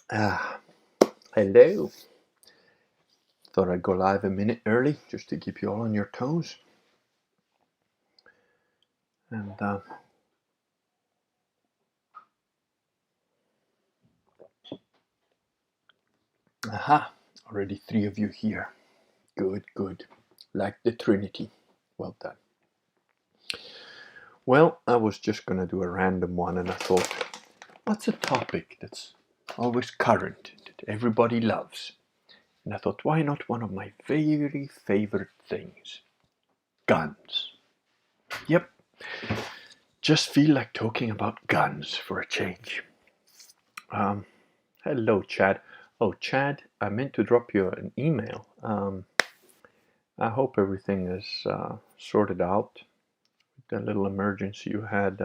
Ah, hello. Thought I'd go live a minute early just to keep you all on your toes. And aha, already 3 of you here. Good, good. Like the Trinity. Well done. Well, I was just going to do a random one, and I thought, what's a topic that's always current, that everybody loves? And I thought, why not one of my very favorite things? Guns. Yep. Just feel like talking about guns for a change. Hello, Chad. Oh, Chad, I meant to drop you an email. I hope everything is sorted out. The little emergency you had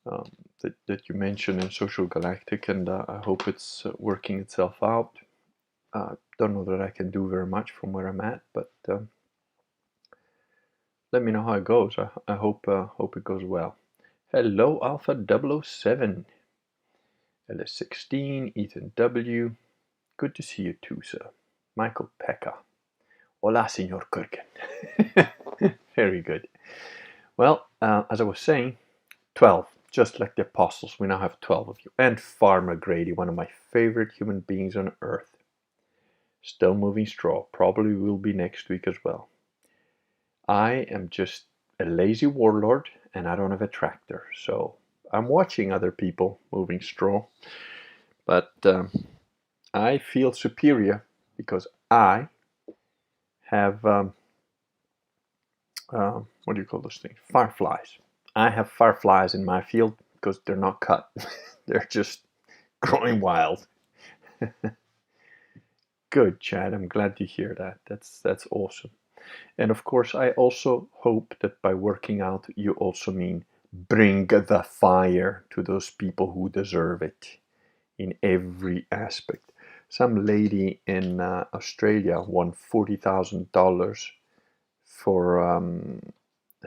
that you mentioned in Social Galactic, and I hope it's working itself out. Don't know that I can do very much from where I'm at, but let me know how it goes. I hope it goes well. Hello, Alpha 007, LS16, Ethan W. Good to see you too, sir. Michael Pekka. Hola, Senor Kurgan. Very good. Well, as I was saying, 12. Just like the apostles, we now have 12 of you. And Farmer Grady, one of my favorite human beings on earth. Still moving straw. Probably will be next week as well. I am just a lazy warlord, and I don't have a tractor. So I'm watching other people moving straw. But I feel superior because I have what do you call those things? Fireflies. I have fireflies in my field because they're not cut. They're just growing wild. Good, Chad. I'm glad to hear that. That's awesome. And of course, I also hope that by working out, you also mean bring the fire to those people who deserve it in every aspect. Some lady in Australia won $40,000 for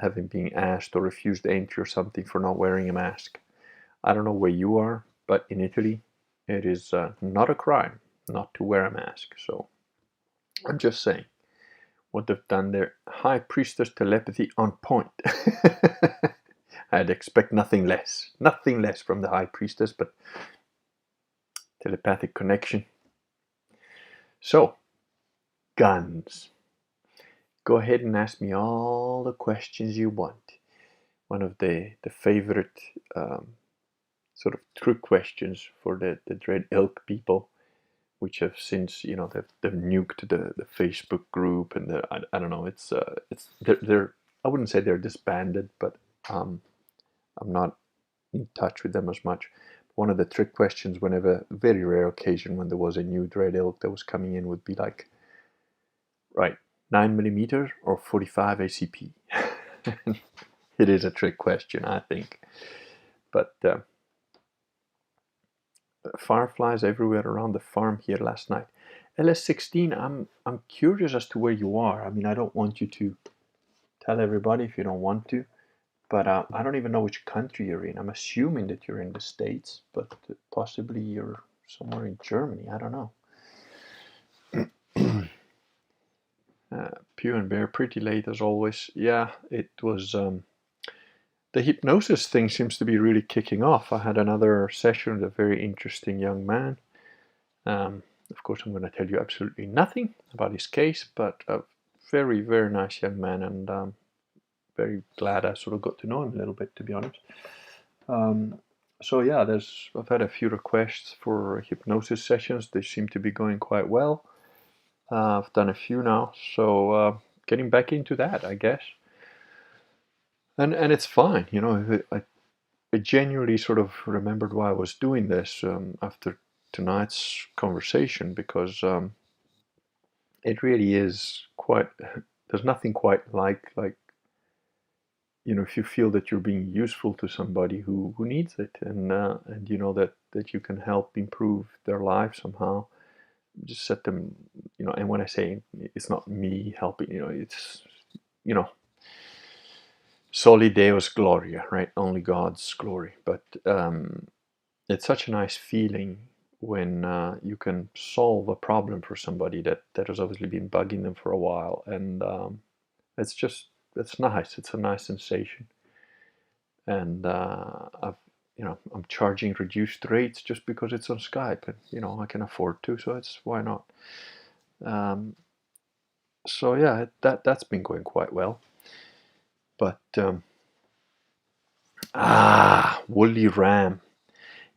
having been asked or refused entry or something for not wearing a mask. I don't know where you are, but in Italy, it is not a crime not to wear a mask. So I'm just saying what they've done there. High Priestess telepathy on point. I'd expect nothing less from the High Priestess, but telepathic connection. So, guns. Go ahead and ask me all the questions you want. One of the favorite sort of trick questions for the Dread Ilk people, which have since they've nuked the Facebook group, and I don't know, it's they're I wouldn't say they're disbanded, but I'm not in touch with them as much. One of the trick questions, whenever, very rare occasion when there was a new Dread Ilk that was coming in, would be like, right, 9mm or 45 ACP. It is a trick question, I think, but fireflies everywhere around the farm here last night. LS16, I'm curious as to where you are. I mean, I don't want you to tell everybody if you don't want to, but I don't even know which country you're in. I'm assuming that you're in the States, but possibly you're somewhere in Germany. I don't know. Pew and Bear, pretty late as always. Yeah, it was. The hypnosis thing seems to be really kicking off. I had another session with a very interesting young man. Of course, I'm going to tell you absolutely nothing about his case, but a very, very nice young man, and very glad I sort of got to know him a little bit, to be honest. So yeah, I've had a few requests for hypnosis sessions. They seem to be going quite well. I've done a few now, so getting back into that, I guess. And it's fine, I genuinely sort of remembered why I was doing this after tonight's conversation, because it really is quite. There's nothing quite like if you feel that you're being useful to somebody who needs it, and you know that you can help improve their life somehow. Just set them, and when I say it's not me helping, it's you know soli Deus gloria, right? Only God's glory. But it's such a nice feeling when you can solve a problem for somebody that has obviously been bugging them for a while, and it's just it's nice. It's a nice sensation, and I'm charging reduced rates just because it's on Skype, and I can afford to, so it's why not. Um, so yeah, that's been going quite well. But woolly ram.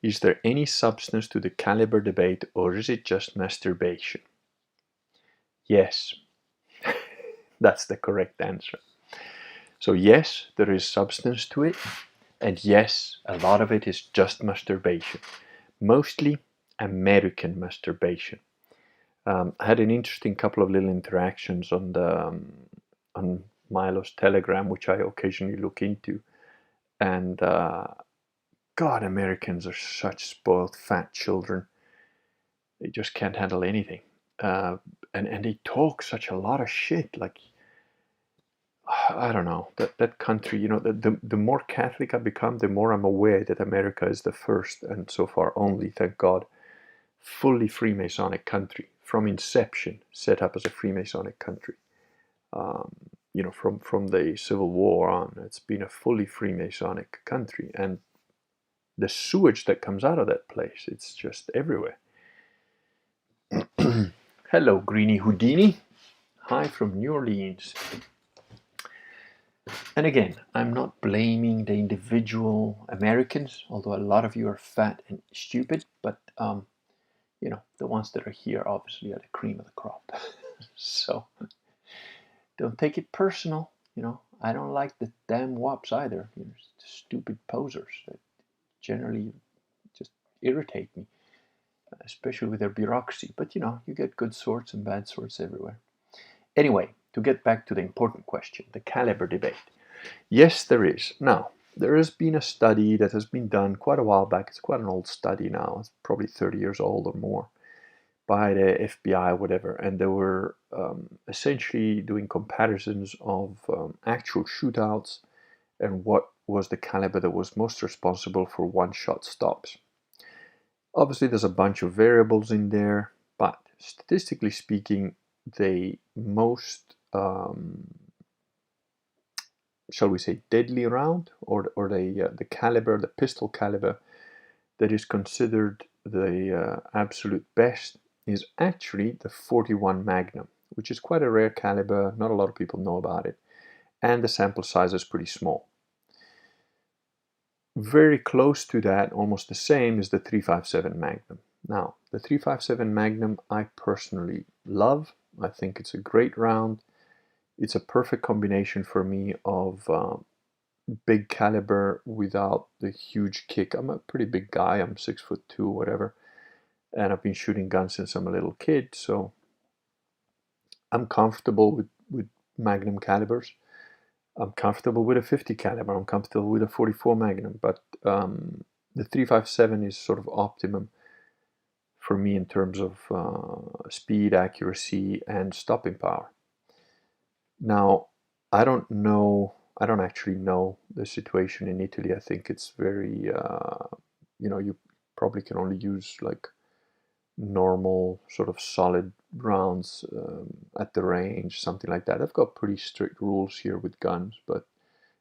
Is there any substance to the caliber debate, or is it just masturbation? Yes, that's the correct answer. So yes, there is substance to it, and yes, a lot of it is just masturbation, mostly American masturbation. I had an interesting couple of little interactions on Milo's Telegram, which I occasionally look into, and God, Americans are such spoiled fat children. They just can't handle anything, and they talk such a lot of shit. Like, I don't know, that country. The more Catholic I become, the more I'm aware that America is the first, and so far only, thank God, fully Freemasonic country from inception, set up as a Freemasonic country. From the Civil War on, it's been a fully Freemasonic country, and the sewage that comes out of that place, it's just everywhere. Hello, Greeny Houdini. Hi from New Orleans. And again, I'm not blaming the individual Americans, although a lot of you are fat and stupid, but the ones that are here obviously are the cream of the crop. So don't take it personal. I don't like the damn wops either. Stupid posers that generally just irritate me, especially with their bureaucracy. But you get good sorts and bad sorts everywhere. Anyway, to get back to the important question, the caliber debate. Yes, there is. Now, there has been a study that has been done quite a while back. It's quite an old study now. It's probably 30 years old or more, by the FBI, whatever. And they were essentially doing comparisons of actual shootouts and what was the caliber that was most responsible for one-shot stops. Obviously, there's a bunch of variables in there, but statistically speaking, the most shall we say deadly round, or the caliber, the pistol caliber that is considered the absolute best is actually the 41 Magnum, which is quite a rare caliber. Not a lot of people know about it, and the sample size is pretty small. Very close to that, almost the same, is the 357 Magnum. Now, the 357 Magnum I personally love. I think it's a great round. It's a perfect combination for me of big caliber without the huge kick. I'm a pretty big guy. I'm 6'2", whatever, and I've been shooting guns since I'm a little kid, so I'm comfortable with Magnum calibers. I'm comfortable with a 50 caliber. I'm comfortable with a 44 Magnum, but the 357 is sort of optimum for me in terms of speed, accuracy, and stopping power. Now, I don't actually know the situation in Italy. I think it's very, you probably can only use like normal sort of solid rounds at the range, something like that. I've got pretty strict rules here with guns,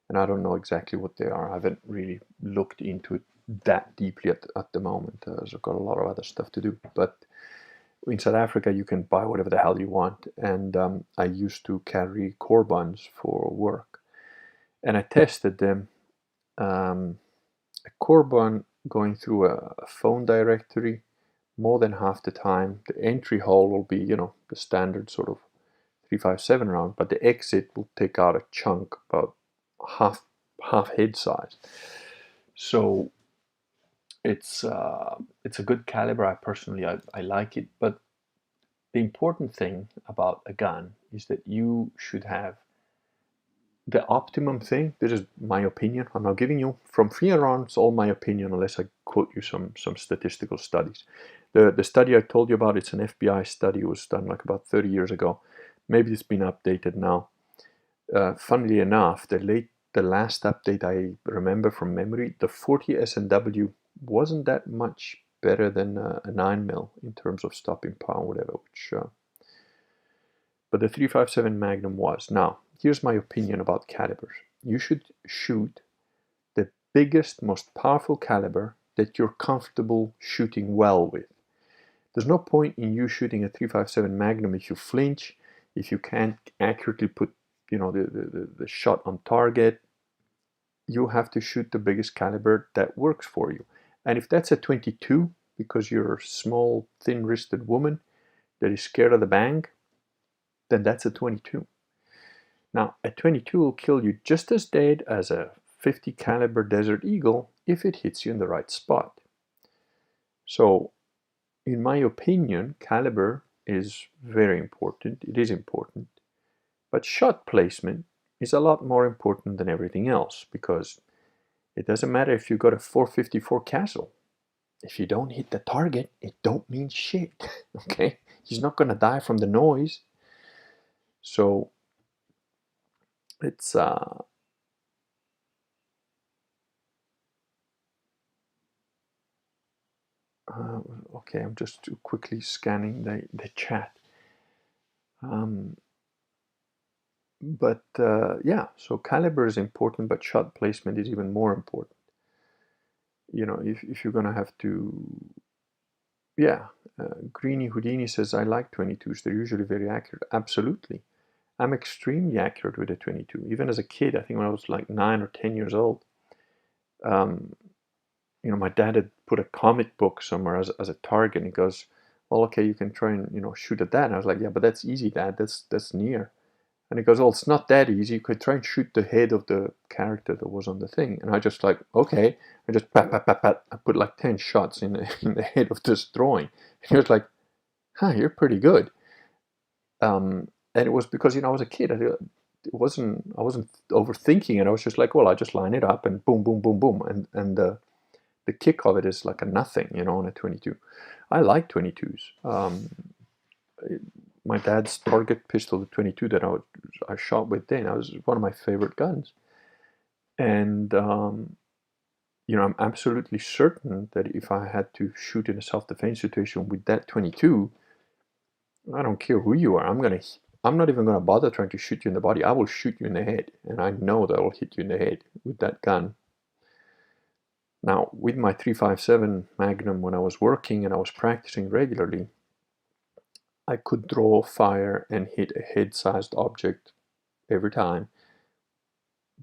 and I don't know exactly what they are. I haven't really looked into it that deeply at the moment, as I've got a lot of other stuff to do. But in South Africa, you can buy whatever the hell you want, and I used to carry Corbans for work, and I tested them. A Corban going through a phone directory, more than half the time, the entry hole will be, the standard sort of 357 round, but the exit will take out a chunk about half head size. So it's a good caliber. I personally I like it, but the important thing about a gun is that you should have the optimum thing. This is my opinion. I'm not giving you from here on. It's all my opinion, unless I quote you some statistical studies. The study I told you about, it's an FBI study. It was done like about 30 years ago. Maybe it's been updated now. Funnily enough, the last update I remember from memory, the 40 S&W wasn't that much better than a 9mm in terms of stopping power, whatever. But the 357 Magnum was. Now, here's my opinion about calibers. You should shoot the biggest, most powerful caliber that you're comfortable shooting well with. There's no point in you shooting a 357 Magnum if you flinch, if you can't accurately put, the shot on target. You have to shoot the biggest caliber that works for you. And if that's a 22, because you're a small, thin-wristed woman that is scared of the bang, then that's a 22. Now, a 22 will kill you just as dead as a 50 caliber Desert Eagle if it hits you in the right spot. So, in my opinion, caliber is very important. It is important. But shot placement is a lot more important than everything else, because it doesn't matter if you got a 454 Castle. If you don't hit the target, it don't mean shit. Okay? He's not gonna die from the noise. So it's okay, I'm just quickly scanning the chat. Yeah, so caliber is important, but shot placement is even more important. If you're gonna have to, yeah. Greeny Houdini says, I like 22s. They're usually very accurate. Absolutely. I'm extremely accurate with a 22. Even as a kid, I think when I was like 9 or 10 years old, my dad had put a comic book somewhere as a target, and he goes, well, okay, you can try and, shoot at that. And I was like, yeah, but that's easy, Dad. That's near. And he goes, oh, it's not that easy. You could try and shoot the head of the character that was on the thing. And I just like, okay. I just pat, pat, pat, pat. I put like 10 shots in the head of this drawing. And he was like, huh, you're pretty good. And it was because, I was a kid. I wasn't overthinking it. I was just like, well, I just line it up and boom, boom, boom, boom. And the kick of it is like a nothing, on a 22. I like 22s. My dad's target pistol, the 22 that I shot with then, was one of my favorite guns. And, I'm absolutely certain that if I had to shoot in a self-defense situation with that 22, I don't care who you are, I'm not even going to bother trying to shoot you in the body. I will shoot you in the head, and I know that I'll hit you in the head with that gun. Now, with my 357 Magnum, when I was working and I was practicing regularly, I could draw, fire, and hit a head-sized object every time,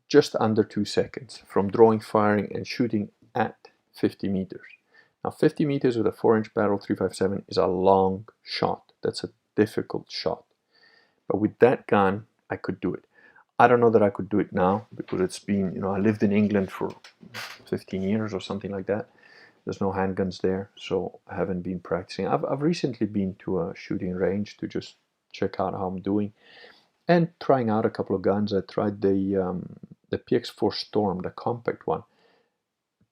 just under 2 seconds, from drawing, firing, and shooting at 50 meters. Now, 50 meters with a 4-inch barrel 357 is a long shot. That's a difficult shot. But with that gun, I could do it. I don't know that I could do it now, because it's been, I lived in England for 15 years or something like that. There's no handguns there, so I haven't been practicing. I've recently been to a shooting range to just check out how I'm doing, and trying out a couple of guns. I tried the PX4 Storm, the compact one.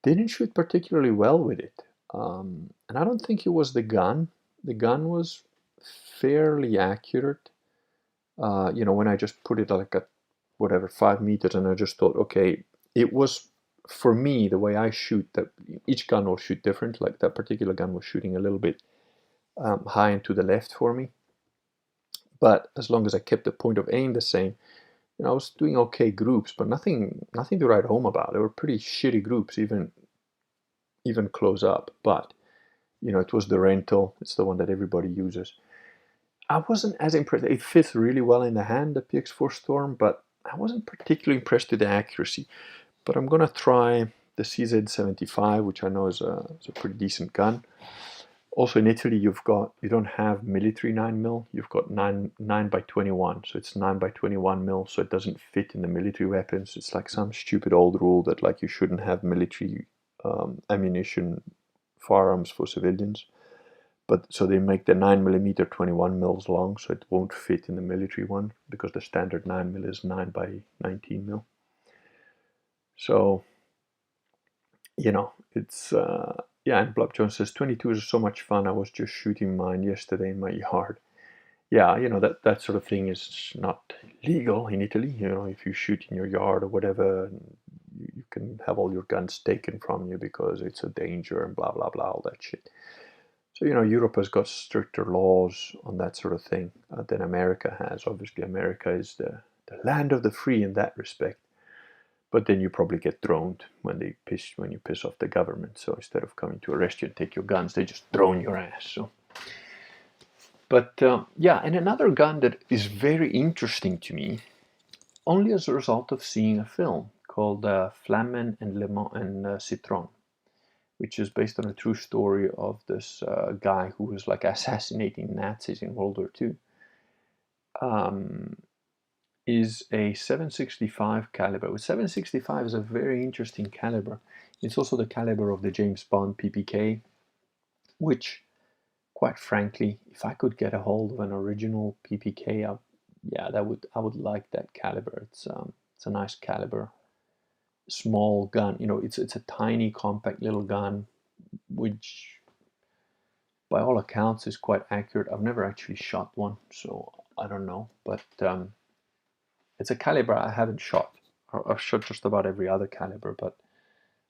Didn't shoot particularly well with it, and I don't think it was the gun. The gun was fairly accurate. When I just put it like at whatever 5 meters, and I just thought, okay, it was. For me, the way I shoot, that each gun will shoot different. Like that particular gun was shooting a little bit high and to the left for me. But as long as I kept the point of aim the same, I was doing okay groups, but nothing to write home about. They were pretty shitty groups, even close up. But it was the rental. It's the one that everybody uses. I wasn't as impressed. It fits really well in the hand, the PX4 Storm, but I wasn't particularly impressed with the accuracy. But I'm gonna try the CZ75, which I know is a pretty decent gun. Also in Italy, you don't have military 9mm. You've got 9x21, so it's 9x21mm, so it doesn't fit in the military weapons. It's like some stupid old rule that like you shouldn't have military ammunition firearms for civilians. But so they make the 9mm 21mm long, so it won't fit in the military one, because the standard 9mm is 9x19mm. So, it's, yeah, and Blob Jones says, 22s are so much fun. I was just shooting mine yesterday in my yard. Yeah, that sort of thing is not legal in Italy. If you shoot in your yard or whatever, you can have all your guns taken from you because it's a danger and blah blah blah, all that shit. So Europe has got stricter laws on that sort of thing than America has. Obviously, America is the land of the free in that respect. But then you probably get droned when you piss off the government. So instead of coming to arrest you and take your guns, they just drone your ass. So, but yeah, and another gun that is very interesting to me, only as a result of seeing a film called Flammen and Le Mans and Citron, which is based on a true story of this guy who was like assassinating Nazis in World War II. Is a 765 caliber. 765 is a very interesting caliber. It's also the caliber of the James Bond PPK, which, quite frankly, if I could get a hold of an original PPK, I would like that caliber. It's a nice caliber, small gun. It's a tiny, compact little gun, which, by all accounts, is quite accurate. I've never actually shot one, so I don't know, but it's a caliber I haven't shot. I've shot just about every other caliber, but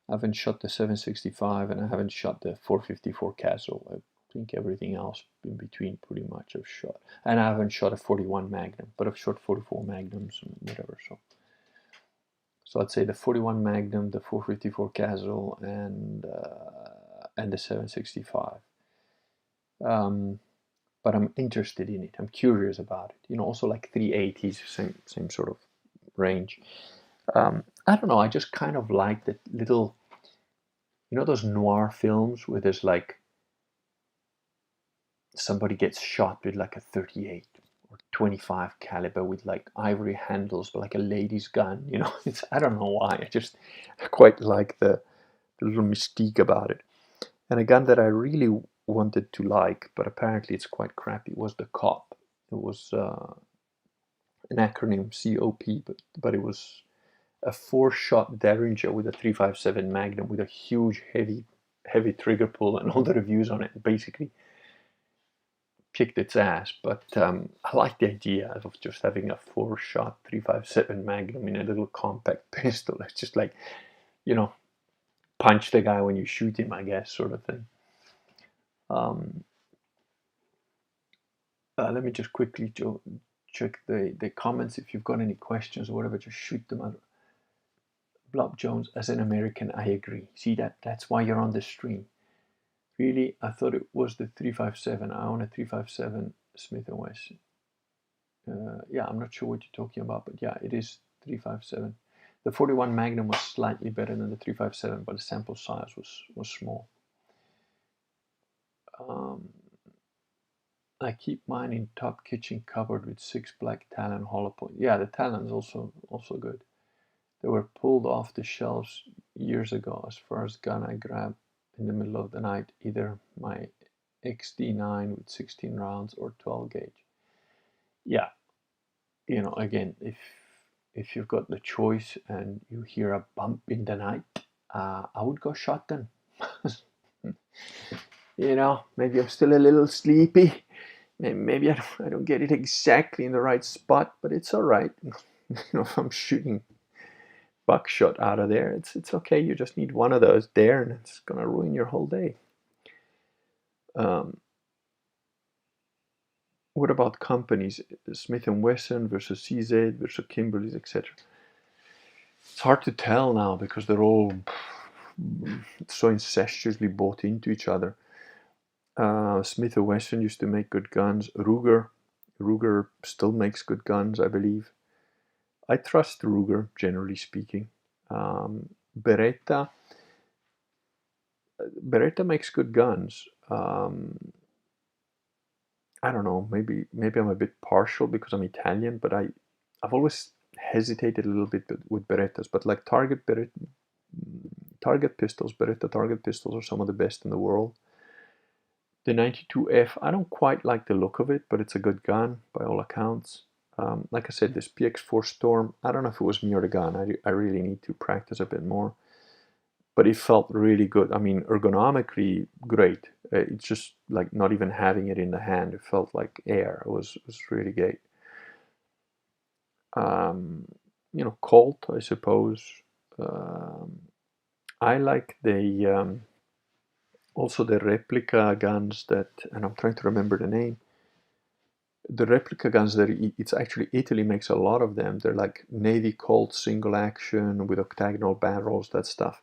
I haven't shot the 765 and I haven't shot the 454 Castle. I think everything else in between pretty much I've shot. And I haven't shot a 41 Magnum, but I've shot 44 Magnums and whatever. So I'd say the 41 Magnum, the 454 Castle, and the 765. But I'm interested in it. I'm curious about it. Also like 380s, same sort of range. I don't know. I just kind of like that little, those noir films where there's like somebody gets shot with like a 38 or 25 caliber with like ivory handles, but like a lady's gun. I don't know why. I quite like the little mystique about it. And a gun that I really wanted to like, but apparently it's quite crappy, was the COP. It was an acronym COP, but it was a 4-shot Derringer with a 357 Magnum with a huge heavy trigger pull, and all the reviews on it basically kicked its ass. But I like the idea of just having a 4-shot 357 Magnum in a little compact pistol. It's just like, punch the guy when you shoot him, I guess, sort of thing. Let me just quickly check the comments. If you've got any questions or whatever, just shoot them out. Blob Jones, as an American, I agree. See, that's why you're on the stream. Really, I thought it was the 357. I own a 357 Smith & Wesson. Yeah, I'm not sure what you're talking about, but yeah, it is 357. The 41 Magnum was slightly better than the 357, but the sample size was small. I keep mine in top kitchen cupboard with 6 black Talon hollow point. Yeah, the Talon's also good. They were pulled off the shelves years ago as first gun I grabbed in the middle of the night, either my XD9 with 16 rounds or 12 gauge. Yeah, again, if you've got the choice and you hear a bump in the night, I would go shotgun. Maybe I'm still a little sleepy. Maybe I don't get it exactly in the right spot, but it's all right. If I'm shooting buckshot out of there, it's okay. You just need one of those there, and it's gonna ruin your whole day. What about companies? Smith & Wesson versus CZ versus Kimberly's, etc. It's hard to tell now because they're all so incestuously bought into each other. Smith & Wesson used to make good guns. Ruger still makes good guns, I believe. I trust Ruger, generally speaking. Beretta makes good guns. I don't know. Maybe I'm a bit partial because I'm Italian, but I've always hesitated a little bit with Berettas. But like Target pistols, Beretta Target pistols are some of the best in the world. The 92F, I don't quite like the look of it, but it's a good gun by all accounts. Like I said, this PX4 Storm, I don't know if it was me or the gun. I really need to practice a bit more. But it felt really good. I mean, ergonomically great. It's just like not even having it in the hand. It felt like air. It was really great. Colt, I suppose. I like the also the replica guns that, and I'm trying to remember the name. The replica guns that it's actually Italy makes a lot of them. They're like Navy Colt single action with octagonal barrels, that stuff.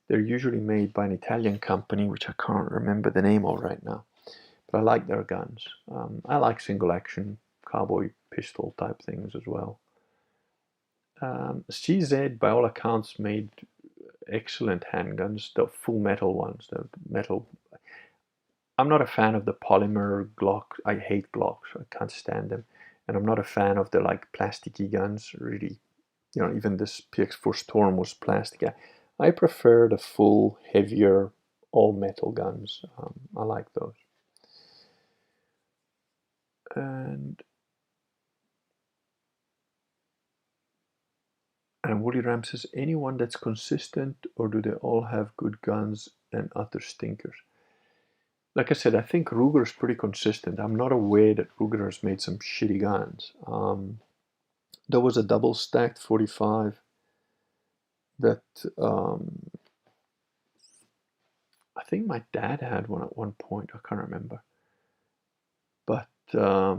They're usually made by an Italian company, which I can't remember the name of right now. But I like their guns. I like single action cowboy pistol type things as well. CZ, by all accounts, made excellent handguns, the full metal ones, the metal. I'm not a fan of the polymer Glock. I hate Glocks. I can't stand them. And I'm not a fan of the like plasticky guns. Really, even this PX4 Storm was plastic. I prefer the full, heavier, all metal guns. I like those. And Woody Ram says, anyone that's consistent, or do they all have good guns and utter stinkers? Like I said, I think Ruger's pretty consistent. I'm not aware that Ruger has made some shitty guns. There was a double stacked 45 that I think my dad had one at one point. I can't remember. But I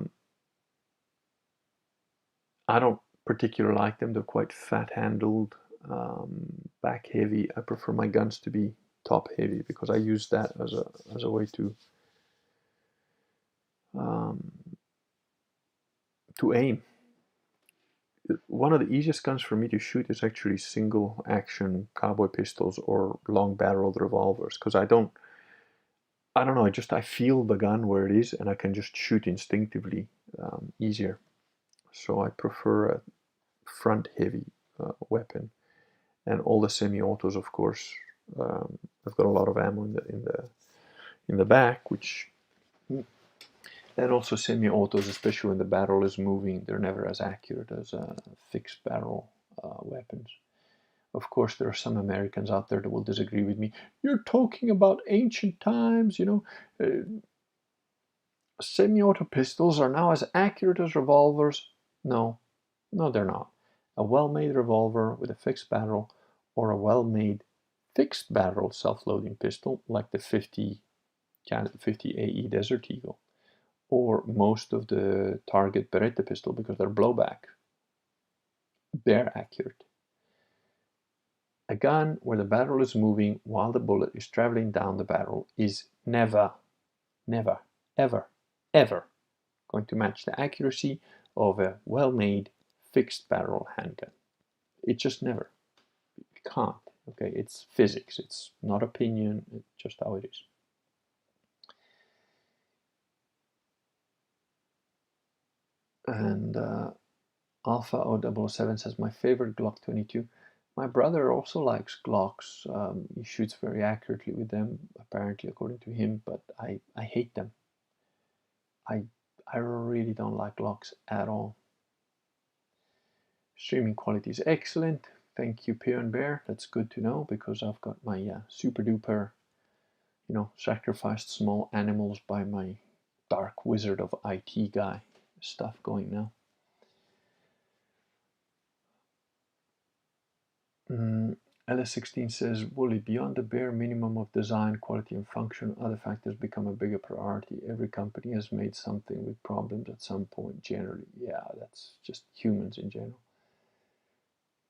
don't particularly like them. They're quite fat handled, back heavy. I prefer my guns to be top heavy because I use that as a way to aim. One of the easiest guns for me to shoot is actually single action cowboy pistols or long barreled revolvers, because I don't know, I feel the gun where it is and I can just shoot instinctively, easier. So I prefer a front heavy weapon. And all the semi-autos, of course, I've got a lot of ammo in the back, which, and also semi-autos, especially when the barrel is moving, they're never as accurate as fixed barrel weapons. Of course, there are some Americans out there that will disagree with me. You're talking about ancient times, semi-auto pistols are now as accurate as revolvers. No, they're not. A well-made revolver with a fixed barrel, or a well-made fixed barrel self-loading pistol like the 50 AE Desert Eagle, or most of the Target Beretta pistol, because they're blowback, they're accurate. A gun where the barrel is moving while the bullet is traveling down the barrel is never, ever going to match the accuracy of a well-made fixed barrel handgun. It just never. It can't. Okay, it's physics. It's not opinion. It's just how it is. And Alpha 007 says, my favorite Glock 22. My brother also likes Glocks. He shoots very accurately with them, apparently, according to him, but I hate them. I really don't like Glocks at all. Streaming quality is excellent. Thank you, Peer and Bear. That's good to know, because I've got my super duper, sacrificed small animals by my dark wizard of IT guy stuff going now. LS16 says, Wooly, beyond the bare minimum of design, quality, and function, other factors become a bigger priority. Every company has made something with problems at some point, generally. Yeah, that's just humans in general.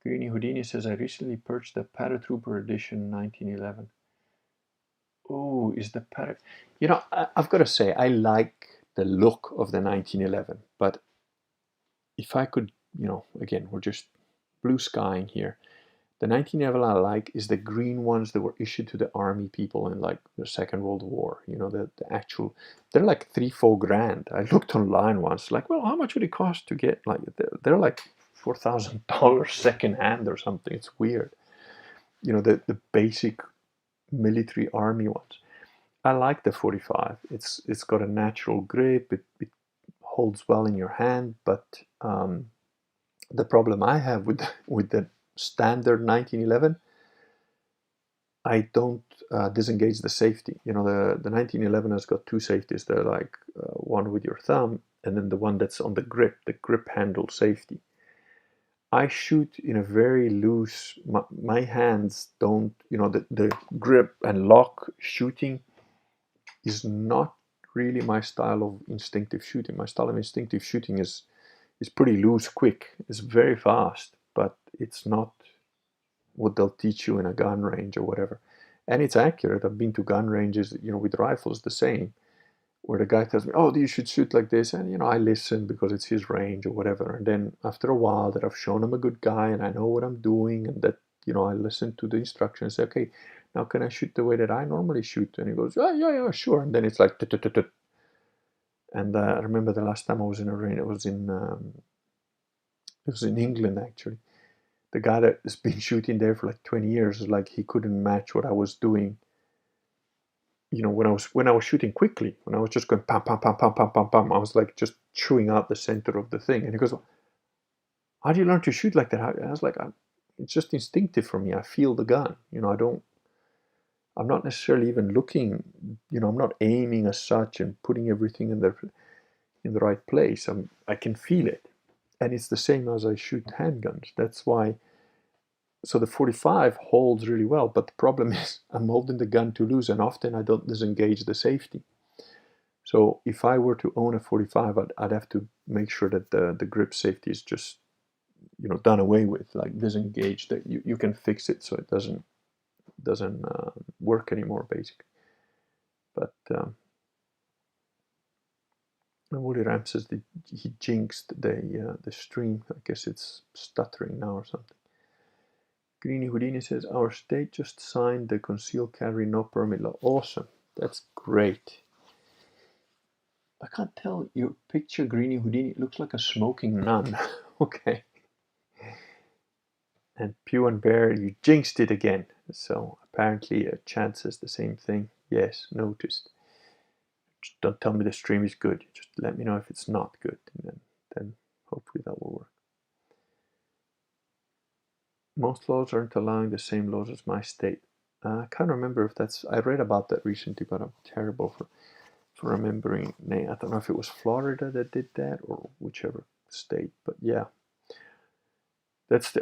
Greeny Houdini says, I recently purchased the Paratrooper Edition 1911. Oh, is the I've got to say, I like the look of the 1911, but if I could, again, we're just blue skying here. The 1911 I like is the green ones that were issued to the army people in like the Second World War. The actual, they're like $3-4 grand. I looked online once, like, well, how much would it cost to get, like, they're like $4,000 second hand or something. It's weird. The basic military army ones. I like the 45. It's got a natural grip. It holds well in your hand, but the problem I have with the standard 1911, I don't disengage the safety. The 1911 has got two safeties. They're like one with your thumb, and then the one that's on the grip handle safety. I shoot in a very loose. My hands don't, the grip and lock shooting is not really my style of instinctive shooting. My style of instinctive shooting is pretty loose, quick. It's very fast, but it's not what they'll teach you in a gun range or whatever. And it's accurate. I've been to gun ranges, with rifles the same, where the guy tells me, "Oh, you should shoot like this," and I listen because it's his range or whatever. And then after a while, that I've shown him a good guy and I know what I'm doing, and that I listen to the instructions. Say, okay, now can I shoot the way that I normally shoot? And he goes, "Oh, yeah, yeah, sure." And then it's like, tut, tut, tut, tut. And I remember the last time I was in a range, it was in England actually. The guy that has been shooting there for like 20 years, like he couldn't match what I was doing. When I was shooting quickly, when I was just going pam pam pam pam pam pam pam, I was like just chewing out the center of the thing. And he goes, "How do you learn to shoot like that?" I was like, "It's just instinctive for me. I feel the gun. I'm not necessarily even looking. I'm not aiming as such and putting everything in the right place. I can feel it, and it's the same as I shoot handguns. That's why." So the 45 holds really well, but the problem is I'm holding the gun too loose, and often I don't disengage the safety. So if I were to own a 45, I'd have to make sure that the grip safety is just done away with, like disengaged. That you can fix it so it doesn't work anymore, basically. But Woody Ram says that he jinxed the stream. I guess it's stuttering now or something. Greeny Houdini says, our state just signed the concealed carry no permit law. Awesome. That's great. I can't tell your picture, Greeny Houdini. It looks like a smoking nun. Okay. And Pew and Bear, you jinxed it again. So apparently Chad says the same thing. Yes, noticed. Just don't tell me the stream is good. Just let me know if it's not good. And then hopefully that will work. Most laws aren't allowing the same laws as my state. I can't remember if that's. I read about that recently, but I'm terrible for remembering. I don't know if it was Florida that did that or whichever state, but yeah, that's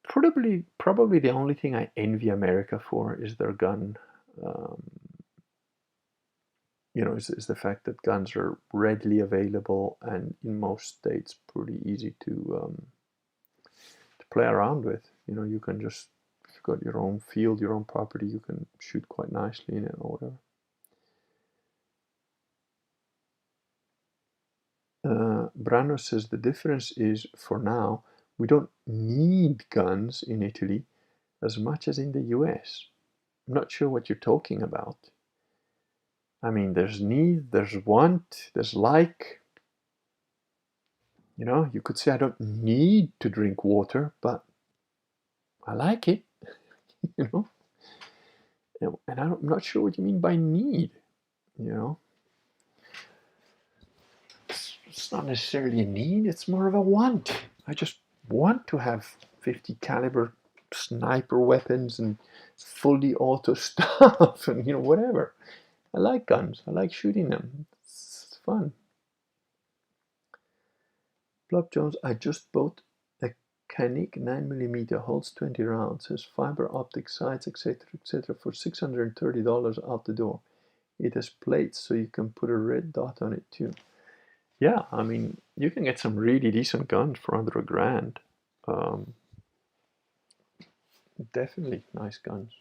probably the only thing I envy America for is their gun. Um, is the fact that guns are readily available and in most states pretty easy to play around with. You can just, if you've got your own field, your own property, you can shoot quite nicely in it or whatever. Brano says the difference is, for now, we don't need guns in Italy as much as in the US. I'm not sure what you're talking about. I mean, there's need, there's want, there's like. You could say I don't need to drink water, but I like it. you know. And I'm not sure what you mean by need. It's not necessarily a need. It's more of a want. I just want to have 50 caliber sniper weapons and fully auto stuff and whatever. I like guns. I like shooting them. It's fun. Blob Jones, I just bought a Canik 9mm, holds 20 rounds, has fiber optic sights, etc., etc., for $630 out the door. It has plates, so you can put a red dot on it too. Yeah, I mean, you can get some really decent guns for under $1,000. Definitely nice guns.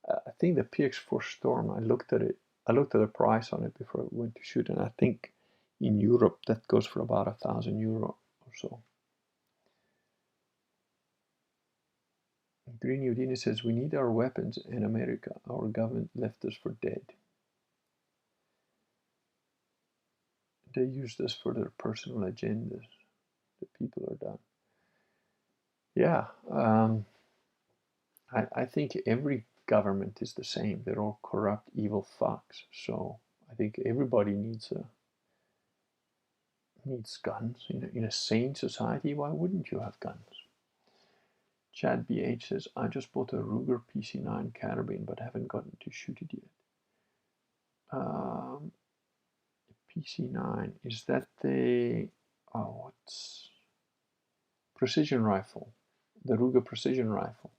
I think the PX4 Storm, I looked at it. I looked at the price on it before I went to shoot, and I think in Europe that goes for about €1,000 or so. Green Udini says, we need our weapons in America. Our government left us for dead. They used us for their personal agendas. The people are done. Yeah, I think every government is the same. They're all corrupt, evil fucks. So I think everybody needs guns. In a sane society, why wouldn't you have guns? Chad BH says, I just bought a Ruger PC9 carabine, but haven't gotten to shoot it yet. PC9, is that the... Oh, precision rifle, the Ruger precision rifle.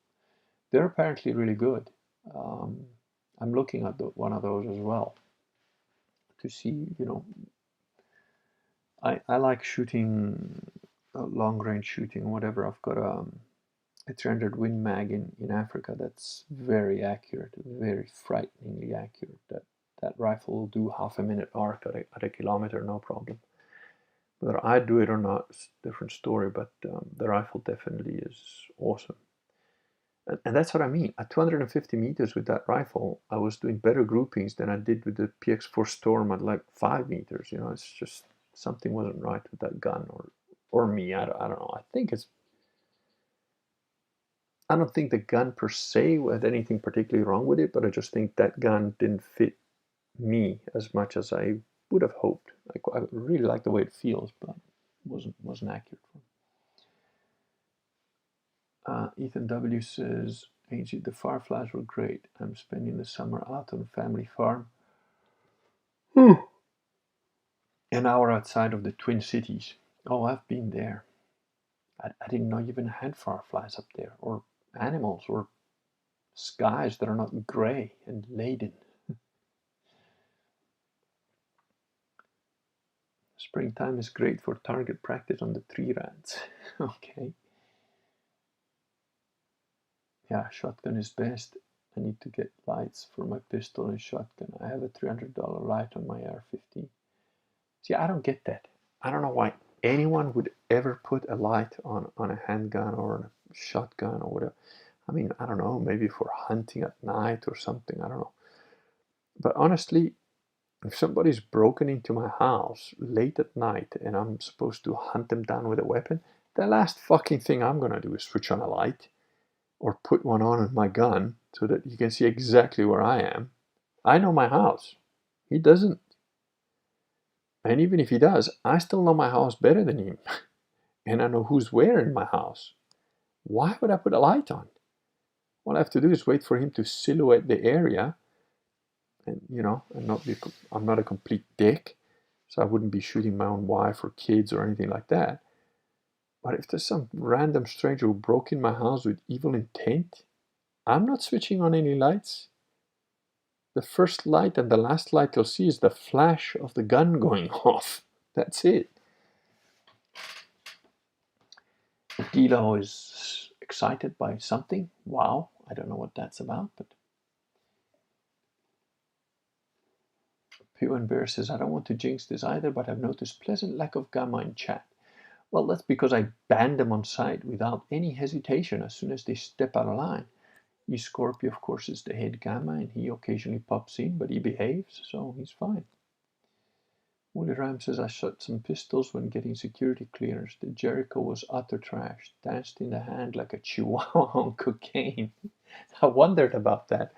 They're apparently really good. I'm looking at one of those as well to see, I like shooting, long range shooting, whatever. I've got a 300 Win Mag in Africa that's very accurate, very frighteningly accurate. That rifle will do half a minute arc at a kilometer, no problem. Whether I do it or not is a different story, but the rifle definitely is awesome. And that's what I mean. At 250 meters with that rifle, I was doing better groupings than I did with the PX4 Storm at like 5 meters. It's just something wasn't right with that gun or me. I don't know. I don't think the gun per se had anything particularly wrong with it, but I just think that gun didn't fit me as much as I would have hoped. I really like the way it feels, but it wasn't accurate for me. Ethan W says, AG, the Fireflies were great. I'm spending the summer out on a family farm. An hour outside of the Twin Cities. Oh, I've been there. I didn't know you even had fireflies up there, or animals, or skies that are not grey and laden. Springtime is great for target practice on the tree rats. Okay. Yeah, shotgun is best. I need to get lights for my pistol and shotgun. I have a $300 light on my AR-15. See, I don't get that. I don't know why anyone would ever put a light on a handgun or a shotgun or whatever. I mean, I don't know, maybe for hunting at night or something, I don't know. But honestly, if somebody's broken into my house late at night and I'm supposed to hunt them down with a weapon, the last fucking thing I'm gonna do is switch on a light or put one on my gun so that you can see exactly where I am. I know my house. He doesn't. And even if he does, I still know my house better than him. And I know who's where in my house. Why would I put a light on? All I have to do is wait for him to silhouette the area and, I'm not a complete dick, so I wouldn't be shooting my own wife or kids or anything like that. But if there's some random stranger who broke in my house with evil intent, I'm not switching on any lights. The first light and the last light you'll see is the flash of the gun going off. That's it. If Dilo is excited by something, wow, I don't know what that's about, but Pew and Bear says, I don't want to jinx this either, but I've noticed pleasant lack of gamma in chat. Well, that's because I banned them on sight without any hesitation as soon as they step out of line. Scorpio, of course, is the head gamma, and he occasionally pops in, but he behaves, so he's fine. Wooly Ram says, I shot some pistols when getting security clearance. The Jericho was utter trash. Danced in the hand like a chihuahua on cocaine. I wondered about that.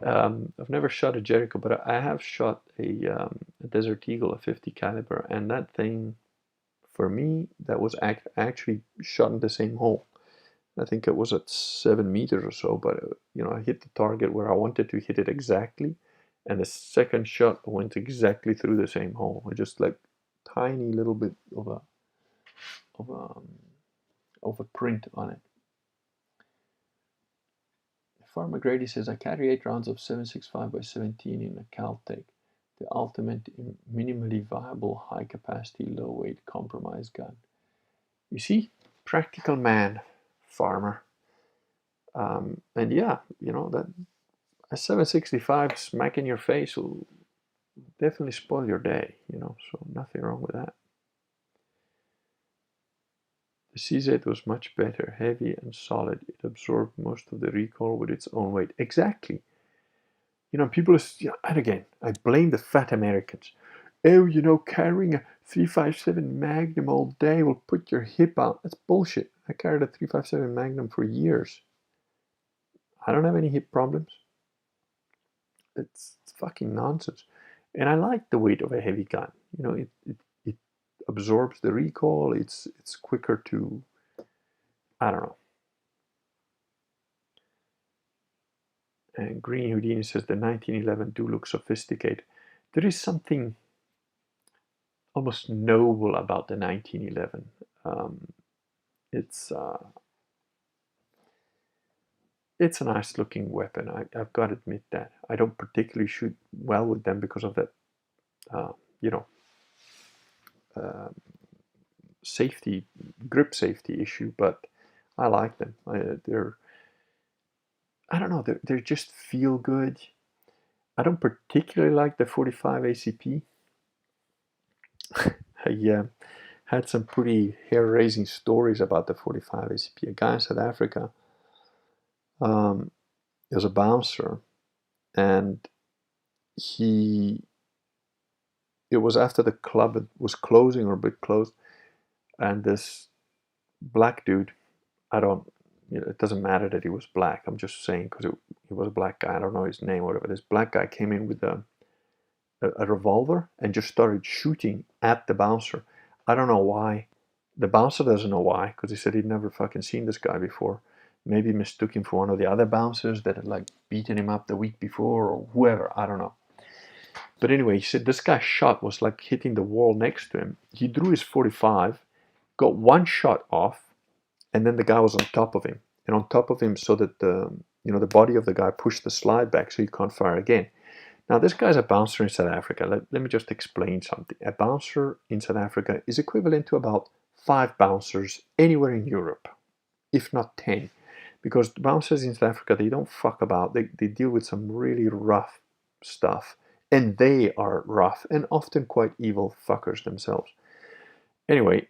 I've never shot a Jericho, but I have shot a Desert Eagle, a 50 caliber, and that thing, for me, that was actually shot in the same hole. I think it was at 7 meters or so, but I hit the target where I wanted to hit it exactly, and the second shot went exactly through the same hole. Just like tiny little bit of a print on it. Farmer Grady says, I carry 8 rounds of 7.65x17 in a Caltech, the ultimate minimally viable, high-capacity, low-weight compromise gun. You see? Practical man, farmer. And yeah, that a 7.65 smack in your face will definitely spoil your day, so nothing wrong with that. The CZ was much better, heavy and solid. It absorbed most of the recoil with its own weight. Exactly. People, and again, I blame the fat Americans. Oh, carrying a 3.57 Magnum all day will put your hip out. That's bullshit. I carried a 3.57 Magnum for years. I don't have any hip problems. It's fucking nonsense. And I like the weight of a heavy gun. It absorbs the recoil. It's quicker to, I don't know. And Green Houdini says the 1911 do look sophisticated. There is something almost noble about the 1911. It's it's a nice looking weapon. I've got to admit that. I don't particularly shoot well with them because of that, uh, you know, uh, safety, grip safety issue. But I like them. I don't know, they just feel good. I don't particularly like the 45 ACP. I had some pretty hair-raising stories about the 45 ACP. A guy in South Africa, um, was a bouncer, and he it was after the club was closing or a bit closed, and this black dude, I don't, it doesn't matter that he was black. I'm just saying because he was a black guy. I don't know his name or whatever. This black guy came in with a revolver and just started shooting at the bouncer. I don't know why. The bouncer doesn't know why because he said he'd never fucking seen this guy before. Maybe mistook him for one of the other bouncers that had like beaten him up the week before or whoever. I don't know. But anyway, he said this guy's shot was like hitting the wall next to him. He drew his 45, got one shot off, and then the guy was on top of him. And on top of him so that the body of the guy pushed the slide back so he can't fire again. Now, this guy's a bouncer in South Africa. Let me just explain something. A bouncer in South Africa is equivalent to about 5 bouncers anywhere in Europe, if not 10. Because the bouncers in South Africa, they don't fuck about. They deal with some really rough stuff. And they are rough and often quite evil fuckers themselves. Anyway,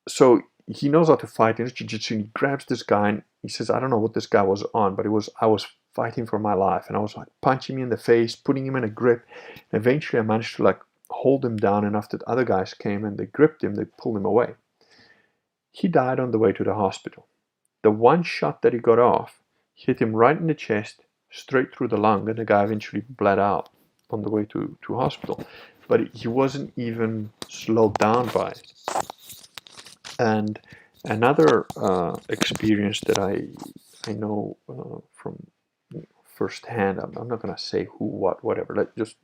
so he knows how to fight in jiu-jitsu. He grabs this guy and he says, I don't know what this guy was on, but I was fighting for my life, and I was like punching him in the face, putting him in a grip. And eventually I managed to like hold him down enough that other guys came and they gripped him, they pulled him away. He died on the way to the hospital. The one shot that he got off hit him right in the chest, straight through the lung, and the guy eventually bled out on the way to hospital. But he wasn't even slowed down by it. And another experience that I know from firsthand, I'm not going to say who, what, whatever. Just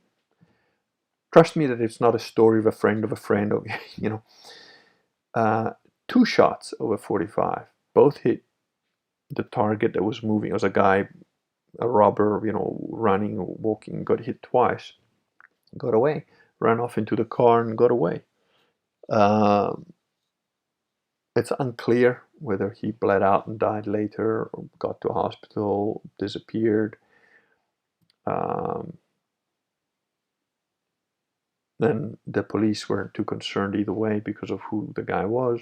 trust me that it's not a story of a friend of a friend, of, 2 shots of a 45. Both hit the target that was moving. It was a guy, a robber, running, walking, got hit twice, got away, ran off into the car and got away. It's unclear whether he bled out and died later or got to a hospital, disappeared. Then the police weren't too concerned either way because of who the guy was.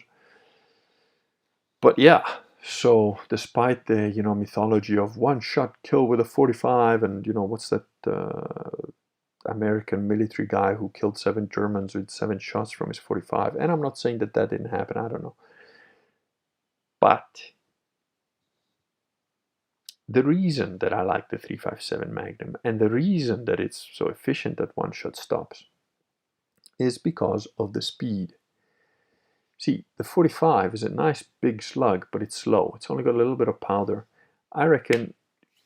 But yeah, so despite the mythology of one shot kill with a 45, and what's that American military guy who killed 7 Germans with 7 shots from his 45, and I'm not saying that didn't happen, I don't know. But the reason that I like the 357 Magnum and the reason that it's so efficient that one shot stops is because of the speed. See, the 45 is a nice big slug, but it's slow. It's only got a little bit of powder. I reckon,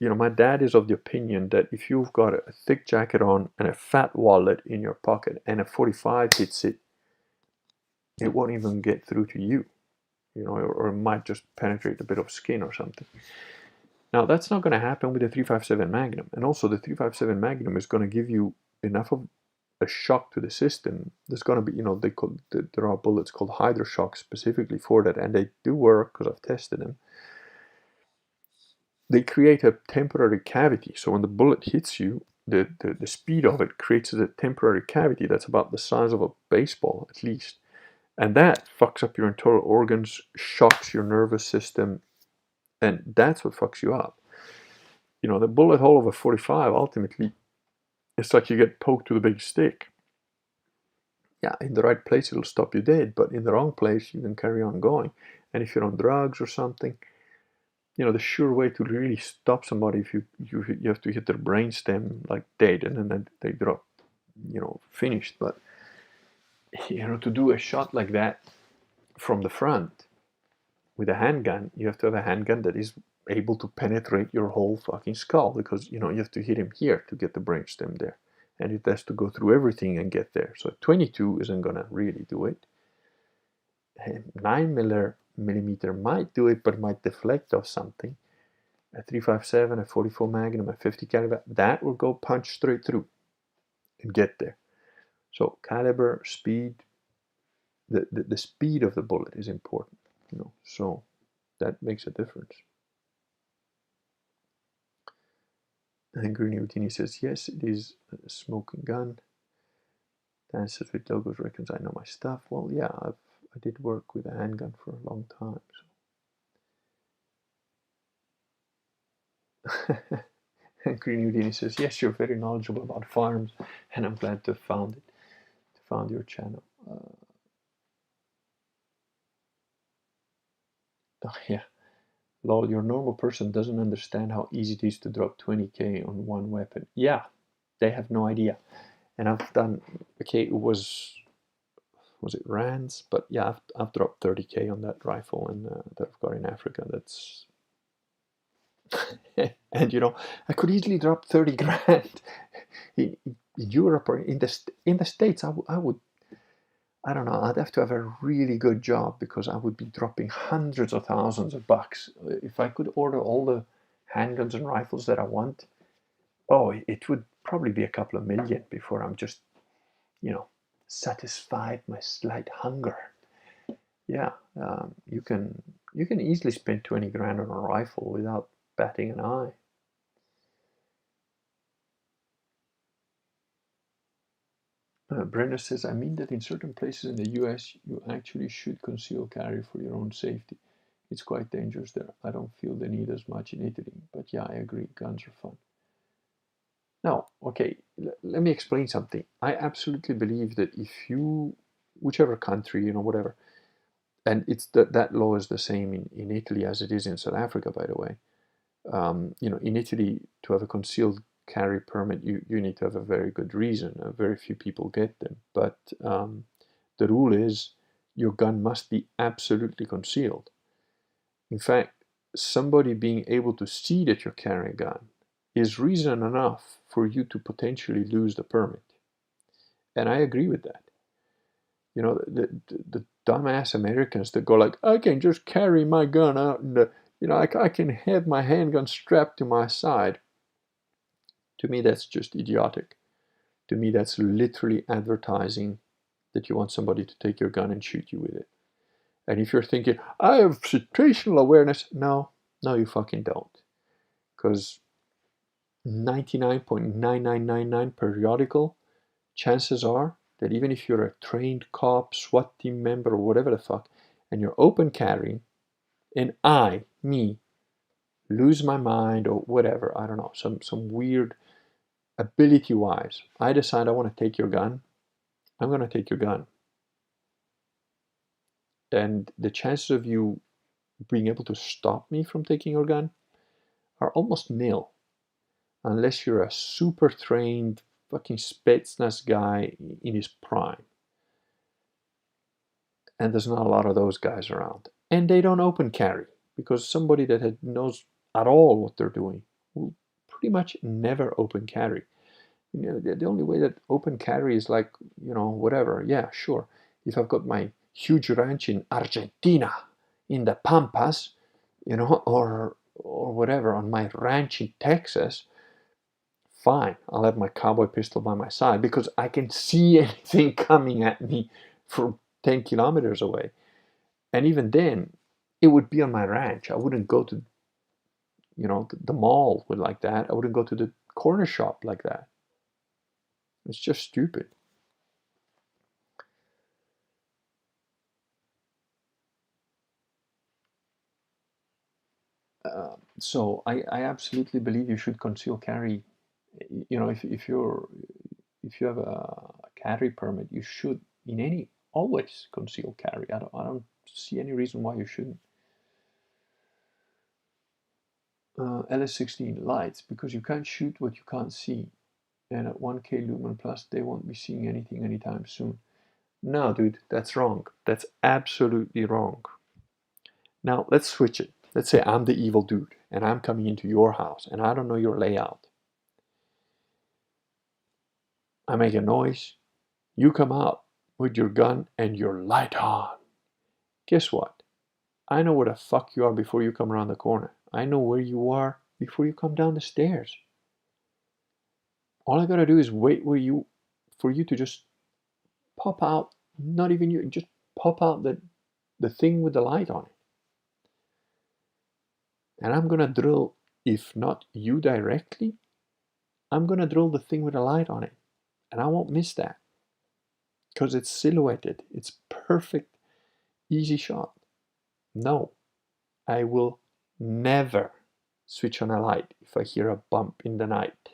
my dad is of the opinion that if you've got a thick jacket on and a fat wallet in your pocket and a 45 hits it, it won't even get through to you, or it might just penetrate a bit of skin or something. Now, that's not going to happen with the 357 Magnum. And also, the 357 Magnum is going to give you enough of a shock to the system. There's going to be, there are bullets called Hydra-Shock specifically for that, and they do work because I've tested them. They create a temporary cavity, so when the bullet hits you, the speed of it creates a temporary cavity that's about the size of a baseball, at least. And that fucks up your internal organs, shocks your nervous system, and that's what fucks you up. The bullet hole of a 45, ultimately, it's like you get poked with a big stick. Yeah, in the right place it'll stop you dead, but in the wrong place you can carry on going. And if you're on drugs or something, the sure way to really stop somebody, if you have to hit their brainstem like dead, and then they drop, finished. But to do a shot like that from the front with a handgun, you have to have a handgun that is able to penetrate your whole fucking skull, because you have to hit him here to get the brainstem there, and it has to go through everything and get there. So 22 isn't gonna really do it. 9mm millimeter might do it, but might deflect off something. A 357, a 44 Magnum, a 50 caliber, that will go punch straight through and get there. So caliber, speed, the speed of the bullet is important, so that makes a difference. And Green Houdini says, yes, it is a smoking gun. Dances with logos, reckons I know my stuff. Well, yeah, I did work with a handgun for a long time. So. And Green Houdini says, yes, you're very knowledgeable about firearms, and I'm glad to have found your channel. Oh, yeah. Lol, your normal person doesn't understand how easy it is to drop 20k on one weapon. Yeah, they have no idea. And I've done, okay, was it Rands? But yeah, I've dropped 30k on that rifle and that I've got in Africa. That's and I could easily drop 30 grand in Europe or in the States. I would, I don't know, I'd have to have a really good job because I would be dropping hundreds of thousands of bucks. If I could order all the handguns and rifles that I want, oh, it would probably be a couple of million before I'm just, satisfied my slight hunger. Yeah, you can easily spend 20 grand on a rifle without batting an eye. Brenda says, I mean that in certain places in the US, you actually should conceal carry for your own safety. It's quite dangerous there. I don't feel the need as much in Italy. But yeah, I agree, guns are fun. Now, okay, let me explain something. I absolutely believe that if you, whichever country, whatever, and it's that law is the same in Italy as it is in South Africa, by the way. In Italy, to have a concealed carry permit, you need to have a very good reason. Very few people get them. But the rule is your gun must be absolutely concealed. In fact, somebody being able to see that you're carrying a gun is reason enough for you to potentially lose the permit. And I agree with that. The dumbass Americans that go like, I can just carry my gun out and I can have my handgun strapped to my side. To me, that's just idiotic. To me, that's literally advertising that you want somebody to take your gun and shoot you with it. And if you're thinking, I have situational awareness, no, you fucking don't. Because 99.9999 periodical, chances are that even if you're a trained cop, SWAT team member, or whatever the fuck, and you're open carrying, and me, lose my mind or whatever, I don't know, some weird ability-wise, I decide I want to take your gun, I'm going to take your gun. And the chances of you being able to stop me from taking your gun are almost nil. Unless you're a super trained fucking Spetsnaz guy in his prime. And there's not a lot of those guys around. And they don't open carry, because somebody that knows at all what they're doing will pretty much never open carry. The only way that open carry is like, whatever. Yeah, sure. If I've got my huge ranch in Argentina, in the Pampas, or whatever, on my ranch in Texas, fine, I'll have my cowboy pistol by my side because I can see anything coming at me from 10 kilometers away. And even then, it would be on my ranch. I wouldn't go to, the mall with like that. I wouldn't go to the corner shop like that. It's just stupid. So I absolutely believe you should conceal carry. If you have a carry permit, you should always conceal carry. I don't see any reason why you shouldn't. LS16 lights, because you can't shoot what you can't see, and at 1K lumen plus they won't be seeing anything anytime soon. No, dude, that's wrong. That's absolutely wrong. Now let's switch it. Let's say I'm the evil dude and I'm coming into your house and I don't know your layout. I make a noise, you come out with your gun and your light on. Guess what? I know where the fuck you are before you come around the corner. I know where you are before you come down the stairs. All I gotta do is wait for you to just pop out. Not even you, just pop out the thing with the light on it. And I'm gonna drill, if not you directly, I'm gonna drill the thing with the light on it. And I won't miss that. Because it's silhouetted. It's perfect, easy shot. No, I will never switch on a light if I hear a bump in the night.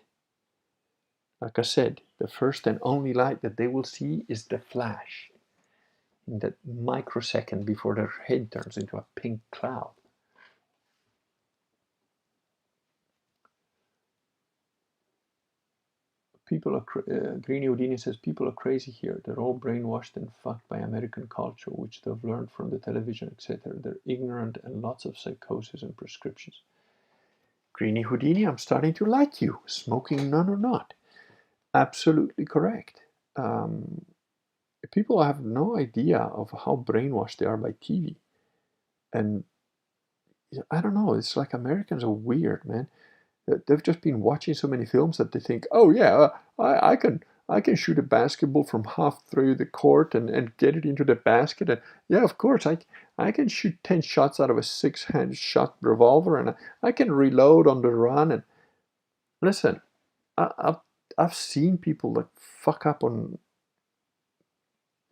Like I said, the first and only light that they will see is the flash in that microsecond before their head turns into a pink cloud. People are Greeny Houdini says people are crazy here. They're all brainwashed and fucked by American culture, which they've learned from the television, etc. They're ignorant and lots of psychosis and prescriptions. Greeny Houdini, I'm starting to like you, smoking none or not. Absolutely correct. People have no idea of how brainwashed they are by TV. And I don't know, it's like Americans are weird, man. They've just been watching so many films that they think, oh yeah, I can shoot a basketball from half through the court and get it into the basket. And yeah, of course, I can shoot 10 shots out of a 6-hand shot revolver, and I can reload on the run. And listen, I've seen people like fuck up on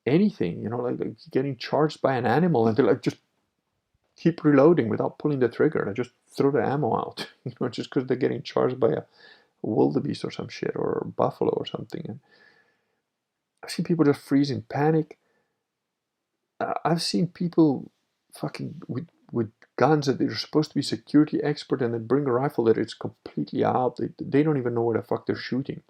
anything, like getting charged by an animal, and they're like just keep reloading without pulling the trigger. They just throw the ammo out, just because they're getting charged by a wildebeest or some shit, or a buffalo or something. And I've seen people just freeze in panic. I've seen people fucking with guns that they're supposed to be security expert, and they bring a rifle that it's completely out. They don't even know where the fuck they're shooting.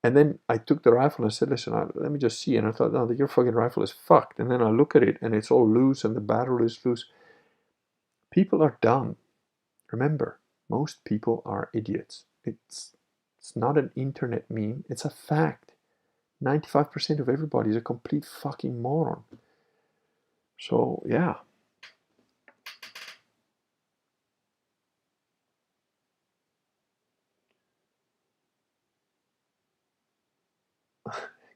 And then I took the rifle and I said, listen, let me just see. And I thought, no, your fucking rifle is fucked. And then I look at it and it's all loose and the barrel is loose. People are dumb. Remember, most people are idiots. It's not an internet meme. It's a fact. 95% of everybody is a complete fucking moron. So, yeah.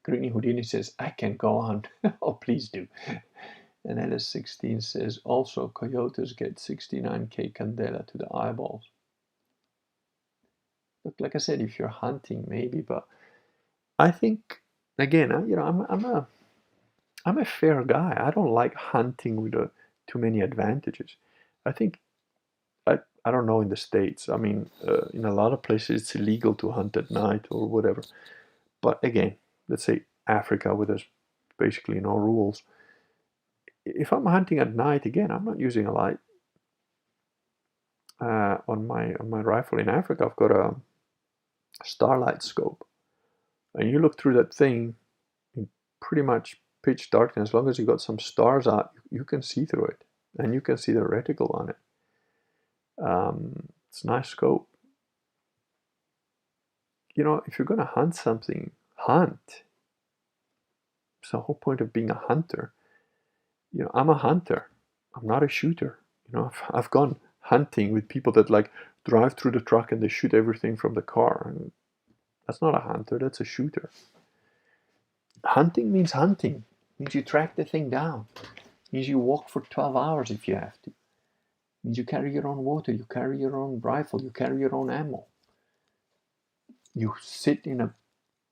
Greeny Houdini says, I can go on. Oh, please do. And LS16 says, also, coyotes get 69k candela to the eyeballs. Look, like I said, if you're hunting, maybe, but I think, again, I'm a fair guy. I don't like hunting with too many advantages. I think, I don't know in the States. I mean, in a lot of places it's illegal to hunt at night or whatever. But again, let's say Africa, where there's basically no rules. If I'm hunting at night, again, I'm not using a light. On my rifle in Africa, I've got a starlight scope, and you look through that thing in pretty much pitch darkness. As long as you got some stars out, you can see through it, and you can see the reticle on it. It's a nice scope. If you're gonna hunt something, hunt. It's the whole point of being a hunter. I'm a hunter. I'm not a shooter. I've gone hunting with people that like drive through the truck and they shoot everything from the car. And that's not a hunter, that's a shooter. Hunting means hunting. It means you track the thing down. It means you walk for 12 hours if you have to. It means you carry your own water, you carry your own rifle, you carry your own ammo. You sit in a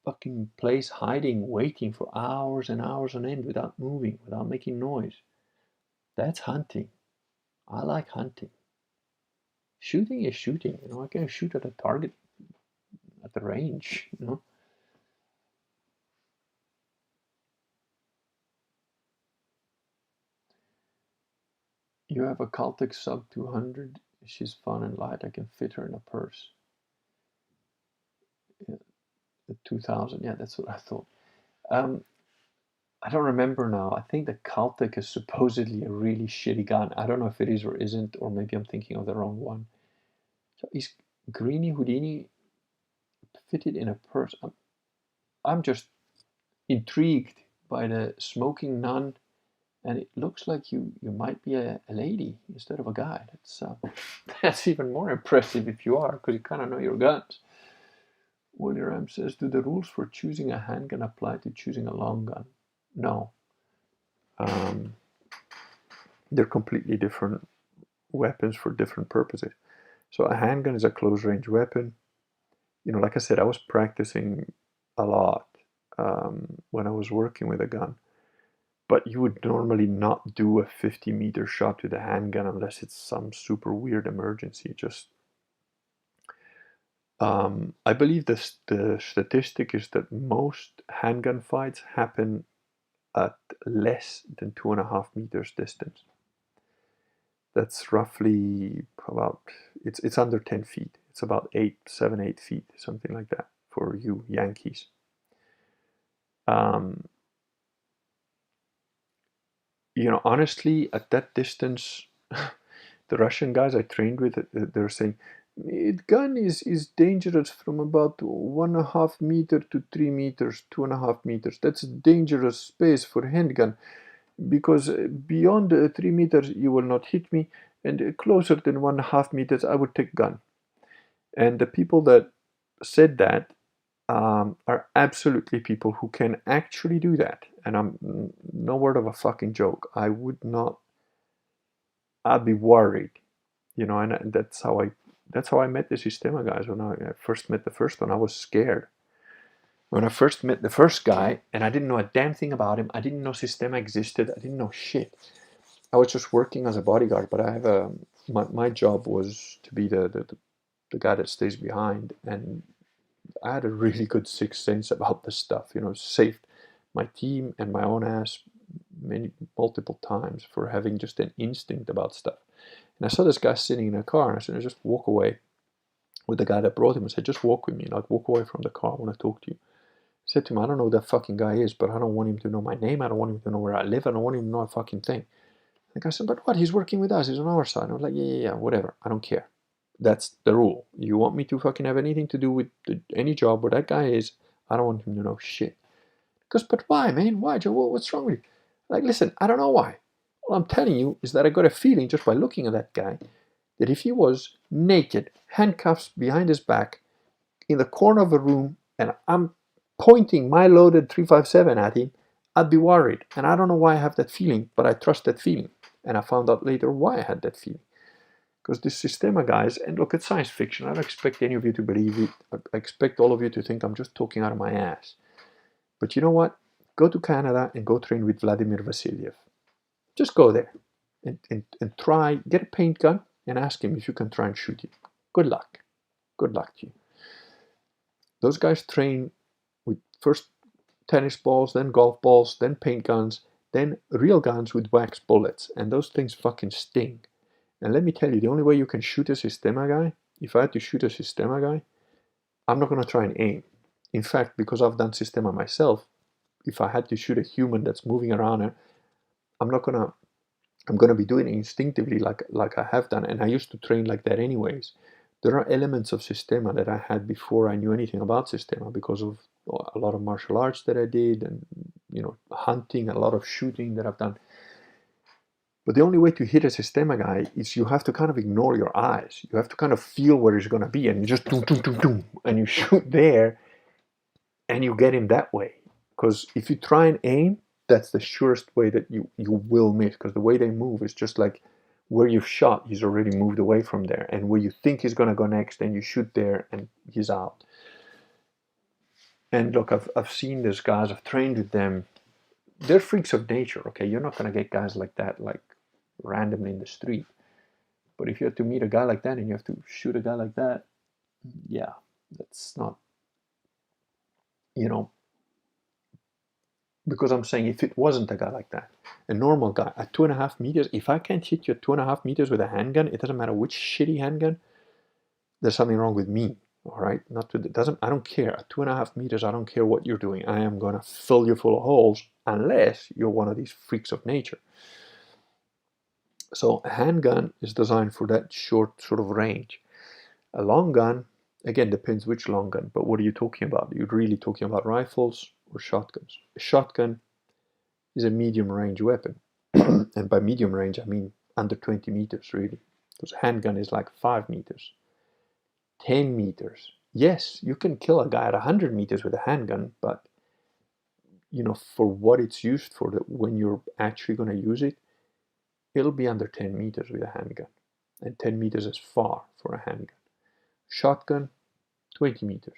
fucking place hiding, waiting for hours and hours on end without moving, without making noise. That's hunting. I like hunting. Shooting is shooting. I can shoot at a target at the range. You have a Caltech sub 200. She's fun and light. I can fit her in a purse. Yeah, the 2000. Yeah, that's what I thought. I don't remember now. I think the Caltech is supposedly a really shitty gun. I don't know if it is or isn't, or maybe I'm thinking of the wrong one. So is Greeny Houdini fitted in a purse? I'm just intrigued by the smoking nun and it looks like you might be a lady instead of a guy. That's even more impressive if you are, because you kind of know your guns. Willie Ram says, do the rules for choosing a handgun apply to choosing a long gun? No. Um, they're completely different weapons for different purposes. So a handgun is a close range weapon. You know, like I said, I was practicing a lot when I was working with a gun. But you would normally not do a 50-meter shot with a handgun unless it's some super weird emergency. I believe the statistic is that most handgun fights happen at less than 2.5 meters distance. That's roughly about, it's under 10 feet. It's about 7, 8 feet, something like that for you Yankees. You know, honestly, at that distance, the Russian guys I trained with, they're saying, gun is dangerous from about 1.5 meter to 3 meters, 2.5 meters. That's a dangerous space for handgun, because beyond 3 meters you will not hit me, and closer than 1.5 meters I would take gun. And the people that said that are absolutely people who can actually do that. And I'm no word of a fucking joke. I would not. I'd be worried, you know. And that's how I met the Sistema guys. When I first met the first one, I was scared. When I first met the first guy, and I didn't know a damn thing about him. I didn't know Sistema existed. I didn't know shit. I was just working as a bodyguard. But I have my job was to be the guy that stays behind, and I had a really good sixth sense about this stuff. You know, saved my team and my own ass multiple times for having just an instinct about stuff. And I saw this guy sitting in a car, and I said, just walk away with the guy that brought him. I said, just walk with me, like walk away from the car. I want to talk to you. I said to him, I don't know who that fucking guy is, but I don't want him to know my name. I don't want him to know where I live. I don't want him to know a fucking thing. The guy said, but what? He's working with us. He's on our side. I was like, yeah, whatever. I don't care. That's the rule. You want me to fucking have anything to do with any job where that guy is, I don't want him to know shit. Because, but why, man? Why, Joe? What's wrong with you? Like, listen, I don't know why. All I'm telling you is that I got a feeling just by looking at that guy that if he was naked, handcuffs behind his back, in the corner of a room, and I'm pointing my loaded 357 at him, I'd be worried. And I don't know why I have that feeling, but I trust that feeling. And I found out later why I had that feeling. Because this Sistema guys, and look, it's science fiction. I don't expect any of you to believe it. I expect all of you to think I'm just talking out of my ass. But you know what? Go to Canada and go train with Vladimir Vasiliev. Just go there and try, get a paint gun and ask him if you can try and shoot him. Good luck. Good luck to you. Those guys train with first tennis balls, then golf balls, then paint guns, then real guns with wax bullets. And those things fucking sting. And let me tell you, the only way you can shoot a Sistema guy, if I had to shoot a Sistema guy, I'm not going to try and aim. In fact, because I've done Sistema myself, if I had to shoot a human that's moving around, I'm going to be doing it instinctively like I have done. And I used to train like that anyways. There are elements of Sistema that I had before I knew anything about Sistema because of a lot of martial arts that I did and, you know, hunting, a lot of shooting that I've done. But the only way to hit a Sistema guy is you have to kind of ignore your eyes. You have to kind of feel where he's going to be, and you just doom, doom, doom, doom, and you shoot there, and you get him that way. Because if you try and aim, that's the surest way that you will miss. Because the way they move is just like where you've shot, he's already moved away from there, and where you think he's going to go next, and you shoot there, and he's out. And look, I've seen these guys. I've trained with them. They're freaks of nature. Okay, you're not going to get guys like that like randomly in the street. But if you have to meet a guy like that and you have to shoot a guy like that, yeah, that's not, you know, because I'm saying if it wasn't a guy like that, a normal guy at 2.5 meters, if I can't hit you at 2.5 meters with a handgun, it doesn't matter which shitty handgun, there's something wrong with me. All right, I don't care. At 2.5 meters, I don't care what you're doing. I am gonna fill you full of holes unless you're one of these freaks of nature. So a handgun is designed for that short sort of range. A long gun, again, depends which long gun, but what are you talking about? You're really talking about rifles or shotguns. A shotgun is a medium range weapon. And by medium range, I mean under 20 meters, really. Because handgun is like 5 meters. 10 meters. Yes, you can kill a guy at 100 meters with a handgun, but for what it's used for, when you're actually going to use it, it'll be under 10 meters with a handgun. And 10 meters is far for a handgun. Shotgun, 20 meters.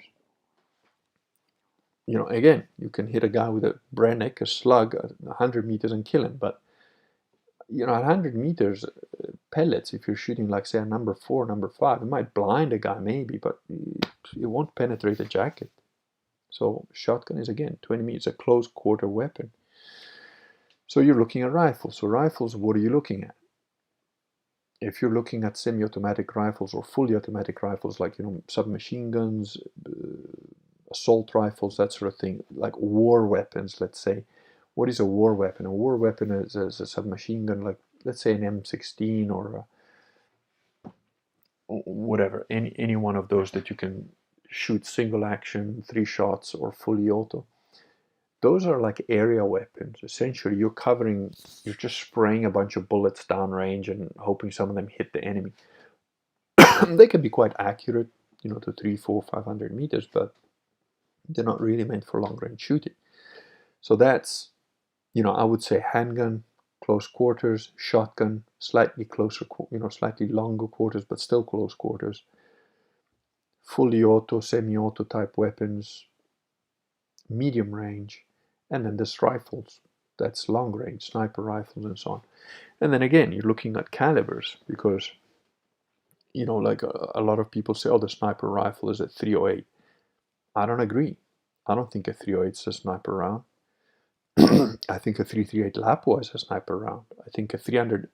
Again, you can hit a guy with a Brennick, a slug, at 100 meters and kill him. But, at 100 meters, pellets, if you're shooting, like, say, a number 4, number 5, it might blind a guy maybe, but it won't penetrate a jacket. So shotgun is, again, 20 meters, a close quarter weapon. So you're looking at rifles. So rifles, what are you looking at? If you're looking at semi-automatic rifles or fully automatic rifles, like, submachine guns, assault rifles, that sort of thing, like war weapons, let's say. What is a war weapon? A war weapon is a submachine gun, like, let's say, an M16 or whatever, any one of those that you can shoot single action, 3 shots, or fully auto. Those are like area weapons. Essentially, you're just spraying a bunch of bullets downrange and hoping some of them hit the enemy. They can be quite accurate, to 300, 400, 500 meters, but they're not really meant for long range shooting. So that's, I would say handgun, close quarters, shotgun, slightly closer, slightly longer quarters, but still close quarters, fully auto, semi-auto type weapons, medium range, and then there's rifles. That's long range, sniper rifles and so on. And then again, you're looking at calibers, because, like a lot of people say, oh, the sniper rifle is a 308. I don't agree. I don't think a 308 is a sniper round. I think a 338 Lapua is a sniper round. I think a 300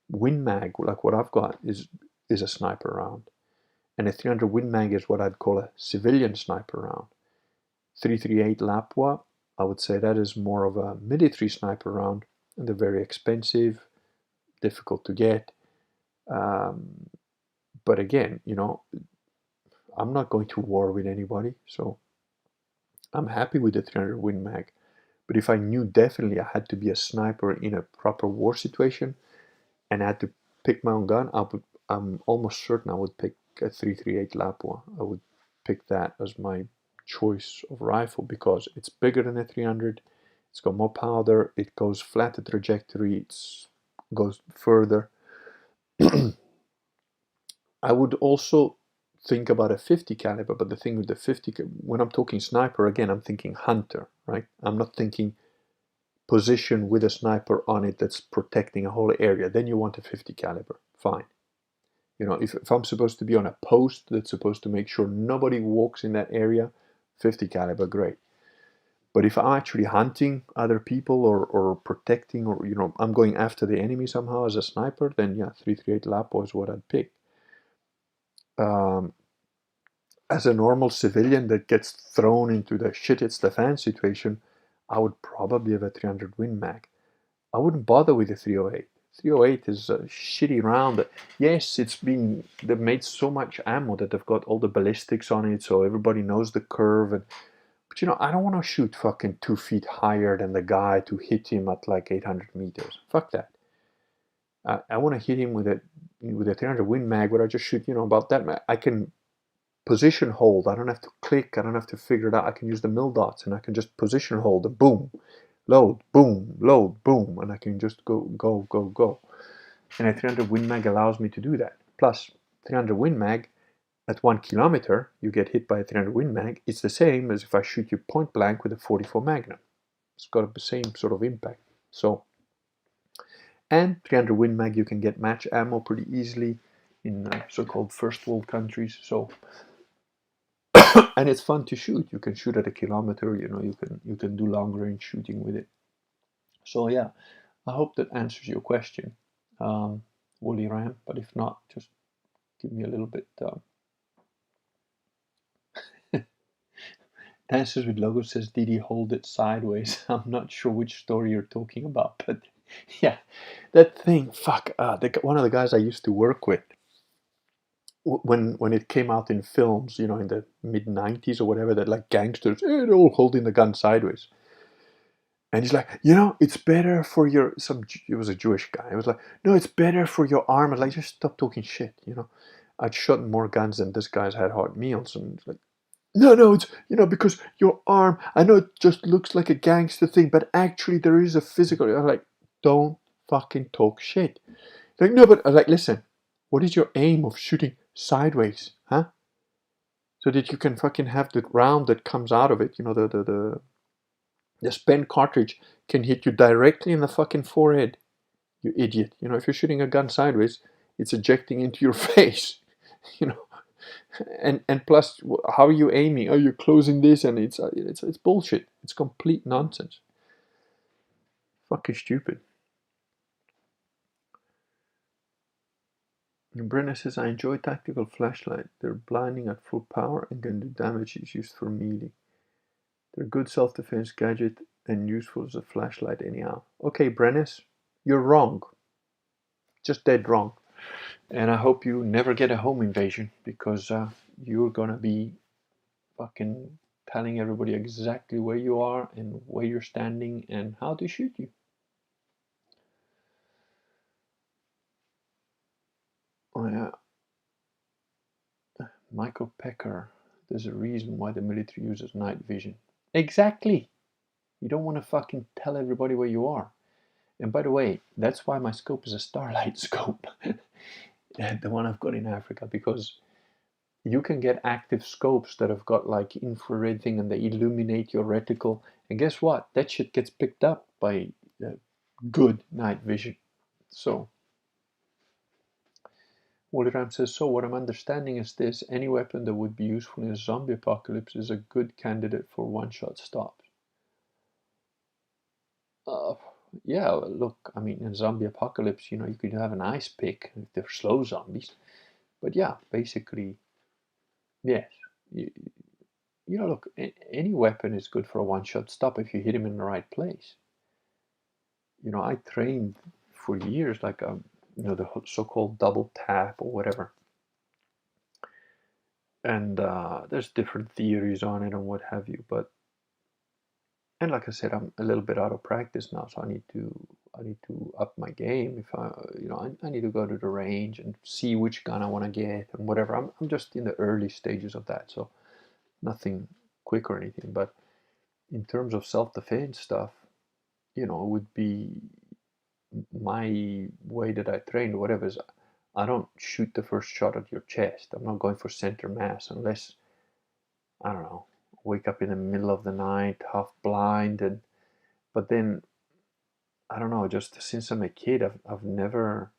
Win Mag, like what I've got, is a sniper round. And a 300 Win Mag is what I'd call a civilian sniper round. 338 Lapua, I would say that is more of a military sniper round, and they're very expensive, difficult to get. But again, I'm not going to war with anybody, so I'm happy with the 300 Win Mag. But if I knew definitely I had to be a sniper in a proper war situation and I had to pick my own gun, I'm almost certain I would pick a 338 Lapua. I would pick that as my choice of rifle, because it's bigger than a 300, it's got more powder, it goes flatter trajectory, it goes further. I would also think about a 50 caliber, but the thing with the 50, when I'm talking sniper, again, I'm thinking hunter, right? I'm not thinking position with a sniper on it that's protecting a whole area. Then you want a 50 caliber, fine. If I'm supposed to be on a post that's supposed to make sure nobody walks in that area, 50 caliber, great. But if I'm actually hunting other people or protecting, or I'm going after the enemy somehow as a sniper, then yeah, 338 Lapua is what I'd pick. As a normal civilian that gets thrown into the shit hits the fan situation, I would probably have a 300 Win Mag. I wouldn't bother with a 308. 308 is a shitty round. Yes, they've made so much ammo that they've got all the ballistics on it, so everybody knows the curve. But I don't want to shoot fucking 2 feet higher than the guy to hit him at like 800 meters. Fuck that. I want to hit him with a 300 Win Mag, where I just shoot, about that. I can position hold. I don't have to click. I don't have to figure it out. I can use the mil dots, and I can just position hold and boom, load, boom, load, boom, and I can just go. And a 300 Win Mag allows me to do that. Plus, 300 Win Mag, at 1 kilometer, you get hit by a 300 Win Mag. It's the same as if I shoot you point blank with a 44 Magnum. It's got the same sort of impact. So, and 300 Win Mag, you can get match ammo pretty easily in so-called first world countries. So, and it's fun to shoot. You can shoot at a kilometer. You can do long range shooting with it. So yeah, I hope that answers your question, Woolly Ram. But if not, just give me a little bit. Dances with Logo says, did he hold it sideways? I'm not sure which story you're talking about, but yeah, that thing. Fuck. One of the guys I used to work with, when it came out in films, in the mid 90s or whatever, that like gangsters, they're all holding the gun sideways. And he's like, it's better for your, it was a Jewish guy. It was like, no, it's better for your arm. I'm like, just stop talking shit. I'd shot more guns than this guy's had hot meals. And it's like, no, it's, because your arm, I know it just looks like a gangster thing, but actually there is a physical. I'm like, don't fucking talk shit. Like, no, but I'm like, listen, what is your aim of shooting sideways, huh? So that you can fucking have the round that comes out of it, the spent cartridge can hit you directly in the fucking forehead, you idiot. If you're shooting a gun sideways, it's ejecting into your face, you know. And plus, how are you aiming? Are you closing this? And it's bullshit. It's complete nonsense. Fucking stupid. And Brenna says, I enjoy tactical flashlight. They're blinding at full power and can do damage. It's used for melee. They're a good self-defense gadget and useful as a flashlight anyhow. Okay, Brennis, you're wrong. Just dead wrong. And I hope you never get a home invasion, because you're gonna be fucking telling everybody exactly where you are and where you're standing and how to shoot you. Oh yeah. Michael Pecker, there's a reason why the military uses night vision. Exactly. You don't want to fucking tell everybody where you are. And by the way, that's why my scope is a Starlight scope. The one I've got in Africa, because you can get active scopes that have got like infrared thing and they illuminate your reticle. And guess what? That shit gets picked up by good night vision. So, Walleram says, so what I'm understanding is this: any weapon that would be useful in a zombie apocalypse is a good candidate for one-shot stops. Yeah, look, I mean, in zombie apocalypse, you could have an ice pick if they're slow zombies. But yeah, basically, yes. Look, any weapon is good for a one-shot stop if you hit him in the right place. I trained for years, like, the so-called double tap or whatever. And there's different theories on it and what have you, and like I said, I'm a little bit out of practice now, so I need to up my game. If I need to go to the range and see which gun I want to get and whatever. I'm just in the early stages of that, so nothing quick or anything. But in terms of self-defense stuff, it would be my way that I train or whatever is, I don't shoot the first shot at your chest. I'm not going for center mass unless, I don't know, wake up in the middle of the night, half blind, but then, I don't know, just since I'm a kid, I've never,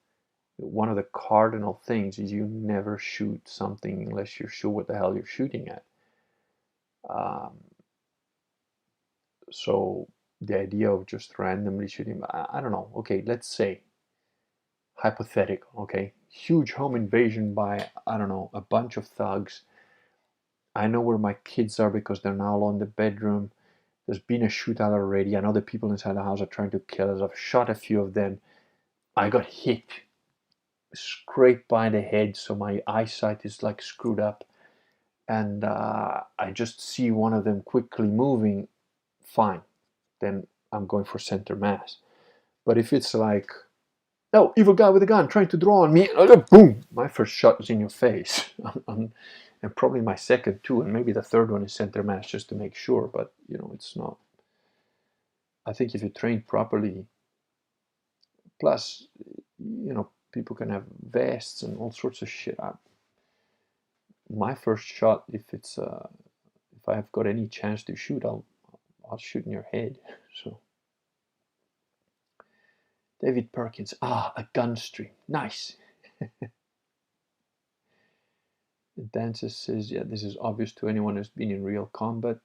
one of the cardinal things is you never shoot something unless you're sure what the hell you're shooting at. So the idea of just randomly shooting, I don't know. Okay, let's say, hypothetical, okay, huge home invasion by, I don't know, a bunch of thugs. I know where my kids are because they're now alone in the bedroom. There's been a shootout already. I know the people inside the house are trying to kill us. I've shot a few of them. I got hit scraped by the head, so my eyesight is like screwed up. And I just see one of them quickly moving, fine. Then I'm going for center mass. But if it's like, oh, evil guy with a gun trying to draw on me, boom, my first shot is in your face. And probably my second too, and maybe the third one is center mass just to make sure, but it's not. I think if you train properly, plus, people can have vests and all sorts of shit. My first shot, if I have got any chance to shoot, I'll shoot in your head. So, David Perkins, a gun stream, nice. Dances says, yeah, this is obvious to anyone who's been in real combat.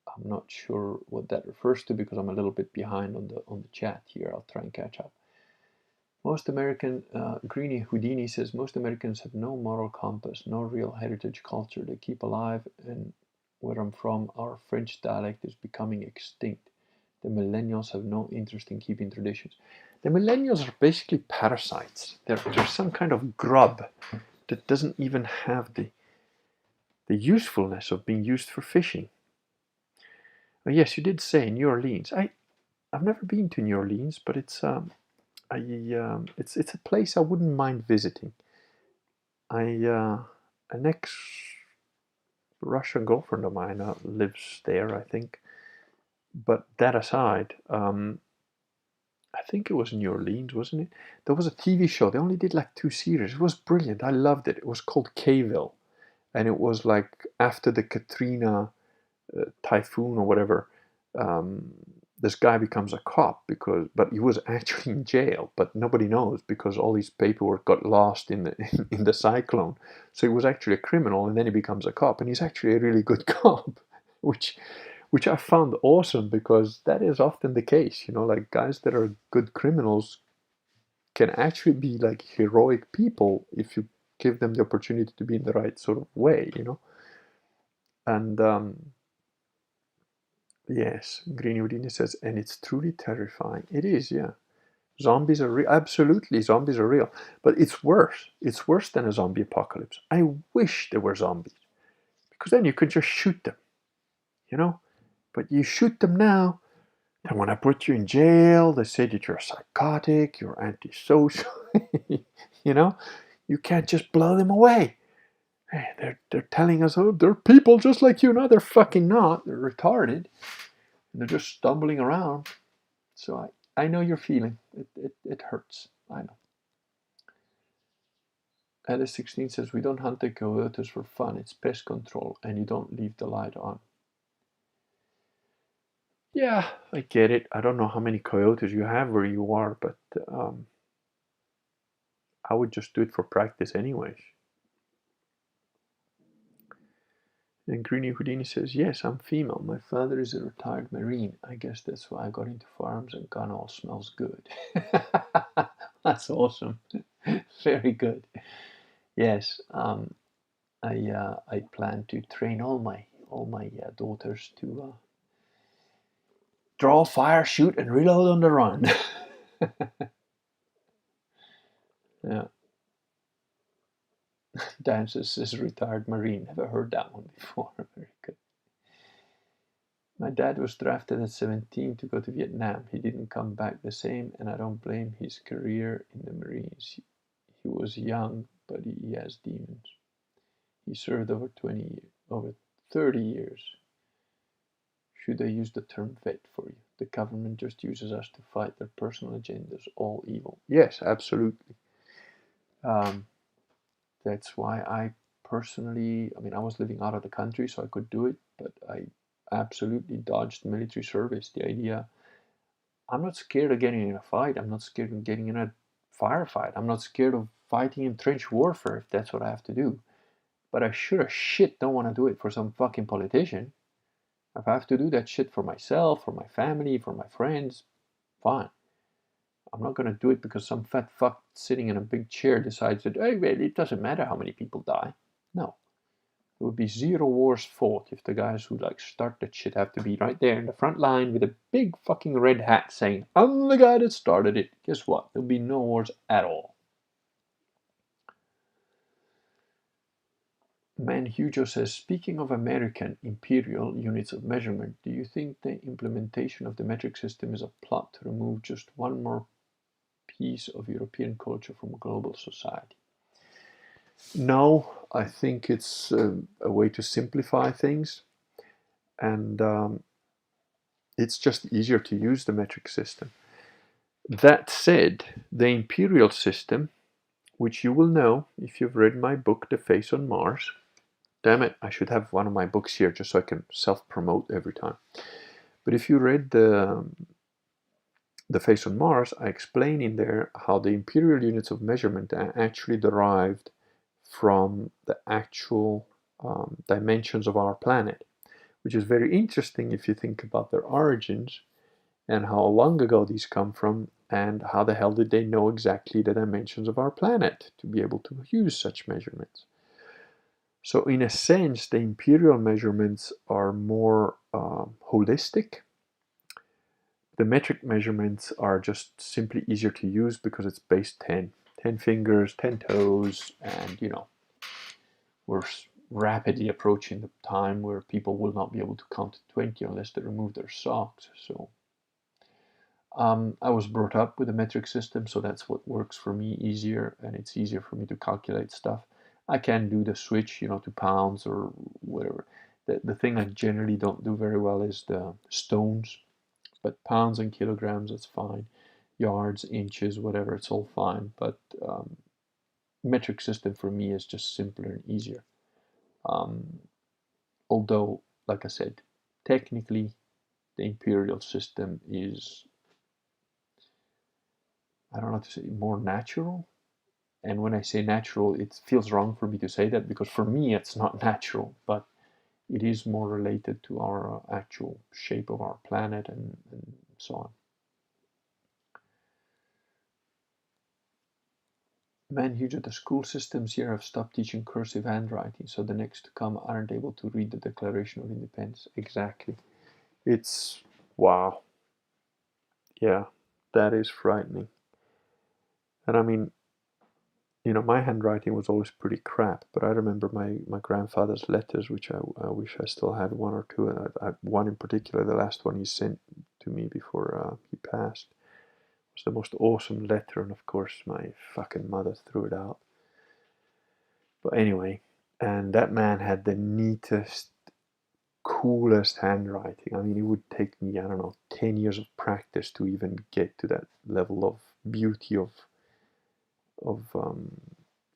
I'm not sure what that refers to because I'm a little bit behind on the chat here. I'll try and catch up. Most American, Greeny Houdini says, most Americans have no moral compass, no real heritage culture they keep alive, and where I'm from, our French dialect is becoming extinct. The millennials have no interest in keeping traditions. The millennials are basically parasites. They're some kind of grub that doesn't even have the usefulness of being used for fishing. Oh, yes, you did say New Orleans. I've never been to New Orleans, but it's it's a place I wouldn't mind visiting. An ex Russian girlfriend of mine lives there, I think. But that aside, I think it was New Orleans, wasn't it? There was a TV show. They only did like 2 series. It was brilliant. I loved it. It was called K-ville, and it was like after the Katrina typhoon or whatever. Um, this guy becomes a cop but he was actually in jail, but nobody knows because all his paperwork got lost in the in the cyclone. So he was actually a criminal, and then he becomes a cop, and he's actually a really good cop, which which I found awesome because that is often the case. Like guys that are good criminals can actually be like heroic people if you give them the opportunity to be in the right sort of way. And yes, Green Houdini says, and it's truly terrifying. It is, yeah. Zombies are real. Absolutely, zombies are real. But it's worse. It's worse than a zombie apocalypse. I wish there were zombies because then you could just shoot them, you know? But you shoot them now, they want to put you in jail. They say that you're psychotic, you're antisocial. you know, you can't just blow them away. Hey, they're telling us, oh, they're people just like you. No, they're fucking not. They're retarded. They're just stumbling around. So I know your feeling. It hurts. I know. Alice 16 says we don't hunt the coyotes for fun. It's pest control, and you don't leave the light on. Yeah, I get it. I don't know how many coyotes you have where you are, but I would just do it for practice anyways. And Greeny Houdini says, yes, I'm female. My father is a retired Marine. I guess that's why I got into farms and gun all smells good. That's awesome. Very good. Yes, I plan to train all my daughters to draw, fire, shoot, and reload on the run. Yeah. Dances is a retired Marine. Never heard that one before. Very good. My dad was drafted at 17 to go to Vietnam. He didn't come back the same, and I don't blame his career in the Marines. He was young, but he has demons. He served over 30 years. Should I use the term vet for you? The government just uses us to fight their personal agendas, all evil. Yes, absolutely. That's why I personally, I was living out of the country, so I could do it, but I absolutely dodged military service. The idea, I'm not scared of getting in a fight. I'm not scared of getting in a firefight. I'm not scared of fighting in trench warfare if that's what I have to do. But I sure as shit don't want to do it for some fucking politician. If I have to do that shit for myself, for my family, for my friends, fine. I'm not going to do it because some fat fuck sitting in a big chair decides that, hey, well, it doesn't matter how many people die. No. There would be zero wars fought if the guys who start that shit have to be right there in the front line with a big fucking red hat saying, I'm the guy that started it. Guess what? There'll be no wars at all. Man Hugo says, speaking of American imperial units of measurement, do you think the implementation of the metric system is a plot to remove just one more piece of European culture from global society? No, I think it's a way to simplify things, and it's just easier to use the metric system. That said, the imperial system, which you will know if you've read my book, The Face on Mars. Damn it, I should have one of my books here just so I can self-promote every time. But if you read the Face on Mars, I explain in there how the imperial units of measurement are actually derived from the actual dimensions of our planet, which is very interesting if you think about their origins and how long ago these come from, and how the hell did they know exactly the dimensions of our planet to be able to use such measurements. So in a sense, the imperial measurements are more holistic. The metric measurements are just simply easier to use because it's base 10. 10 fingers, 10 toes, and we're rapidly approaching the time where people will not be able to count to 20 unless they remove their socks. So I was brought up with a metric system, so that's what works for me easier, and it's easier for me to calculate stuff. I can do the switch, to pounds or whatever. The thing I generally don't do very well is the stones, but pounds and kilograms, that's fine. Yards, inches, whatever, it's all fine. But metric system for me is just simpler and easier. Although, like I said, technically the imperial system is, I don't know how to say, more natural. And when I say natural, it feels wrong for me to say that because for me it's not natural, but it is more related to our actual shape of our planet and so on. Man, huge at the school systems here have stopped teaching cursive handwriting, so the next to come aren't able to read the Declaration of Independence. Exactly. It's, wow. Yeah, that is frightening. And I mean, my handwriting was always pretty crap, but I remember my grandfather's letters, which I wish I still had one or two. And one in particular, the last one he sent to me before he passed, was the most awesome letter. And of course, my fucking mother threw it out. But anyway, and that man had the neatest, coolest handwriting. I mean, it would take me, I don't know, 10 years of practice to even get to that level of beauty of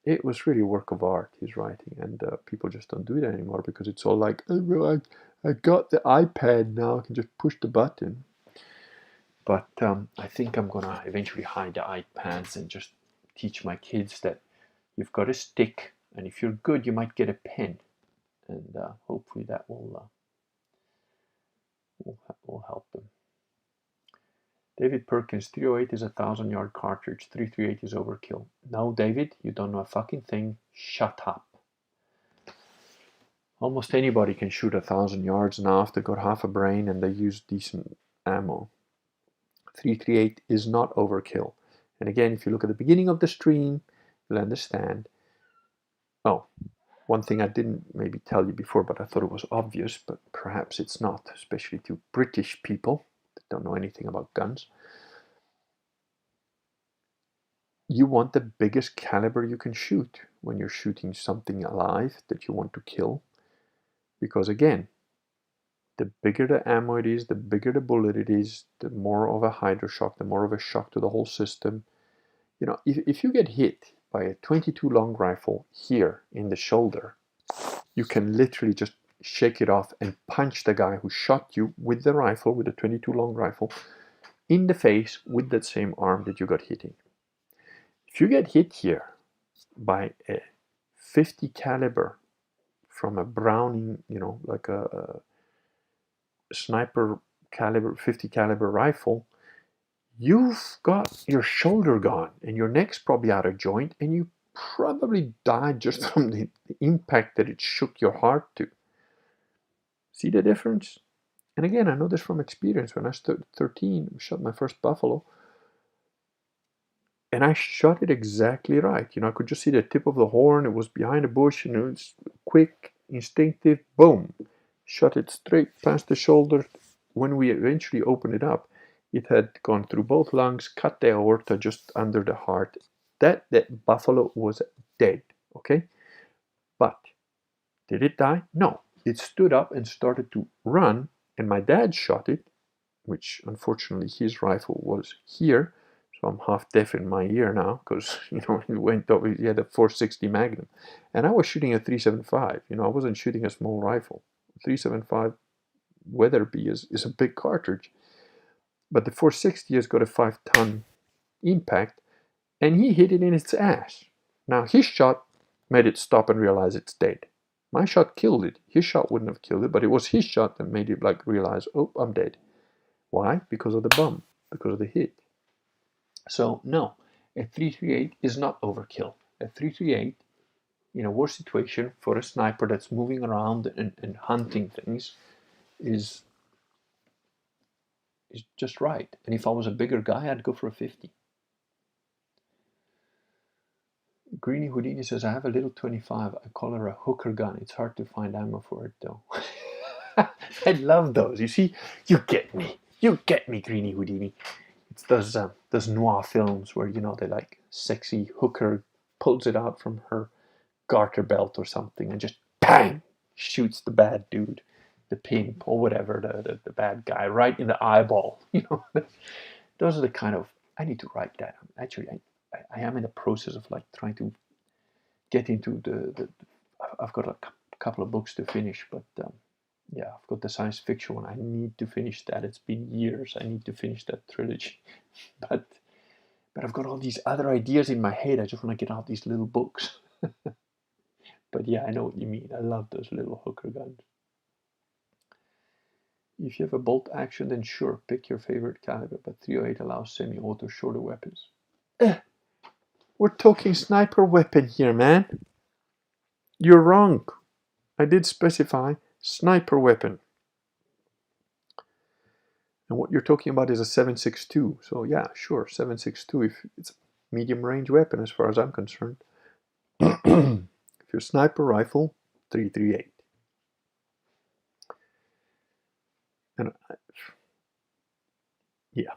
it was really a work of art, his writing, and people just don't do it anymore because it's all like, oh, well, I got the iPad now, I can just push the button. But I think I'm gonna eventually hide the iPads and just teach my kids that you've got a stick, and if you're good, you might get a pen, and hopefully that will help them. David Perkins, 308 is a 1,000-yard cartridge. 338 is overkill. No, David, you don't know a fucking thing. Shut up. Almost anybody can shoot 1,000 yards now if they've got half a brain and they use decent ammo. 338 is not overkill. And again, if you look at the beginning of the stream, you'll understand. Oh, one thing I didn't maybe tell you before, but I thought it was obvious, but perhaps it's not, especially to British people that don't know anything about guns. You want the biggest caliber you can shoot when you're shooting something alive that you want to kill. Because again, the bigger the ammo it is, the bigger the bullet it is, the more of a hydroshock, the more of a shock to the whole system. If you get hit by a 22 long rifle here in the shoulder, you can literally just shake it off and punch the guy who shot you with the rifle, with the 22 long rifle, in the face with that same arm that you got hit in. If you get hit here by a 50 caliber from a Browning, like a sniper caliber, 50 caliber rifle, you've got your shoulder gone and your neck's probably out of joint, and you probably died just from the impact that it shook your heart to. See the difference? And again, I know this from experience. When I was 13, I shot my first buffalo, and I shot it exactly right. I could just see the tip of the horn. It was behind a bush, and it was quick, instinctive, boom. Shot it straight past the shoulder. When we eventually opened it up, it had gone through both lungs, cut the aorta just under the heart. That buffalo was dead, okay? But did it die? No. It stood up and started to run, and my dad shot it, which unfortunately his rifle was here, so I'm half deaf in my ear now because it went over. He had a 460 Magnum, and I was shooting a 375. I wasn't shooting a small rifle. 375 Weatherby is a big cartridge, but the 460 has got a 5-ton impact, and he hit it in its ass. Now his shot made it stop and realize it's dead. My shot killed it. His shot wouldn't have killed it, but it was his shot that made it realize, oh, I'm dead. Why? Because of the bum, because of the hit. So no, a 338 is not overkill. A 338 in a war situation for a sniper that's moving around and hunting things is just right. And if I was a bigger guy, I'd go for a 50. Greeny Houdini says, I have a little 25. I call her a hooker gun. It's hard to find ammo for it though. I love those. You see, you get me. You get me, Greeny Houdini. It's those noir films where, you know, the like sexy hooker pulls it out from her garter belt or something and just bang shoots the bad dude, the pimp or whatever, the bad guy right in the eyeball. You know, those are the kind of, I need to write that. Actually, I am in the process of like trying to get into the I've got a couple of books to finish, but yeah, I've got the science fiction one. I need to finish that. It's been years. I need to finish that trilogy, but I've got all these other ideas in my head. I just want to get out these little books. But yeah, I know what you mean. I love those little hooker guns. If you have a bolt action, then sure, pick your favorite caliber, but 308 allows semi-auto shorter weapons. We're talking sniper weapon here, man. You're wrong. I did specify sniper weapon. And what you're talking about is a 7.62. So yeah, sure, 7.62 if it's a medium range weapon as far as I'm concerned. If you're sniper rifle, 338. And yeah.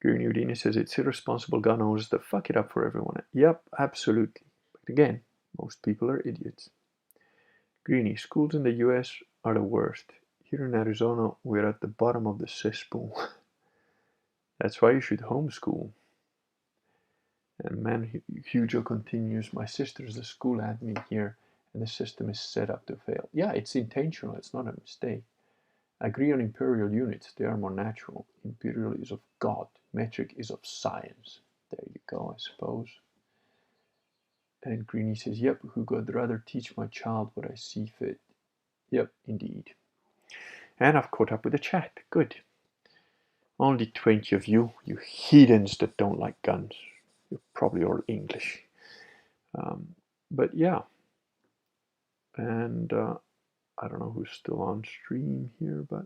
Greeny Houdini says it's irresponsible gun owners that fuck it up for everyone. Yep, absolutely. But again, most people are idiots. Greeny, schools in the US are the worst. Here in Arizona, we're at the bottom of the cesspool. That's why you should homeschool. And man, Hugo continues, my sister's the school admin here, and the system is set up to fail. Yeah, it's intentional, it's not a mistake. Agree on imperial units, they are more natural. Imperial is of God, metric is of science. There you go, I suppose. And Greeny says, yep, Hugo, I'd rather teach my child what I see fit. Yep, indeed. And I've caught up with the chat, good. Only 20 of you, you heathens that don't like guns. You're probably all English. But yeah. And I don't know who's still on stream here, but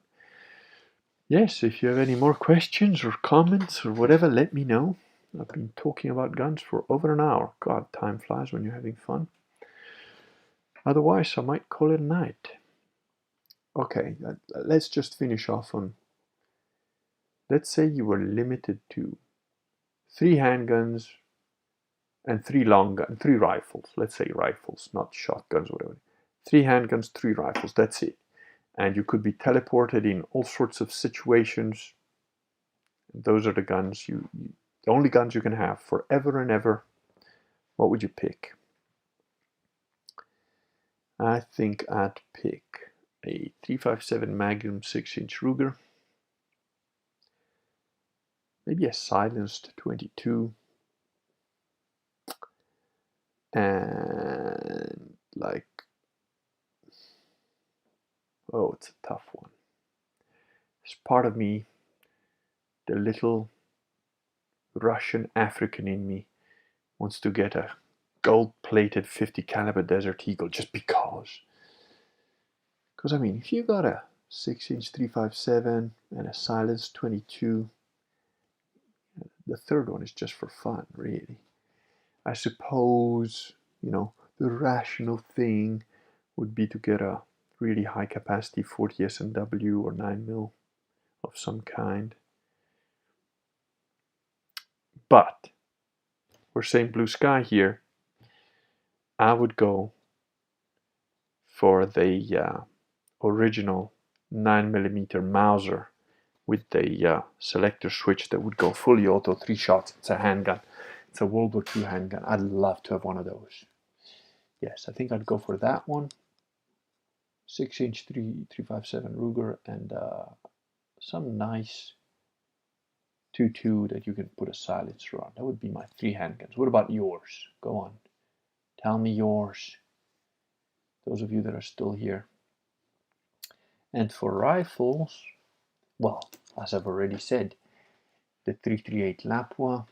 yes, if you have any more questions or comments or whatever, let me know. I've been talking about guns for over an hour. God, time flies when you're having fun. Otherwise, I might call it a night. Okay, let's just finish off on, let's say you were limited to 3 handguns and 3 long guns, 3 rifles. Let's say rifles, not shotguns or whatever. 3 handguns, 3 rifles, that's it. And you could be teleported in all sorts of situations. Those are the guns the only guns you can have forever and ever. What would you pick? I think I'd pick a 357 Magnum 6-inch Ruger, maybe a silenced 22, and like, oh, it's a tough one. There's part of me, the little Russian African in me, wants to get a gold-plated 50 caliber Desert Eagle just because. Because I mean, if you got a 6-inch 357 and a silenced 22, the third one is just for fun, really. I suppose, you know, the rational thing would be to get a really high capacity 40 S&W or 9mm of some kind. But we're saying blue sky here. I would go for the original 9mm Mauser with the selector switch that would go fully auto, 3 shots. It's a handgun. It's a World War II handgun. I'd love to have one of those. Yes, I think I'd go for that one. 6-inch 357 Ruger and some nice 2.2 that you can put a silencer on. That would be my 3 handguns. What about yours? Go on. Tell me yours. Those of you that are still here. And for rifles, well, as I've already said, the 338 Lapua,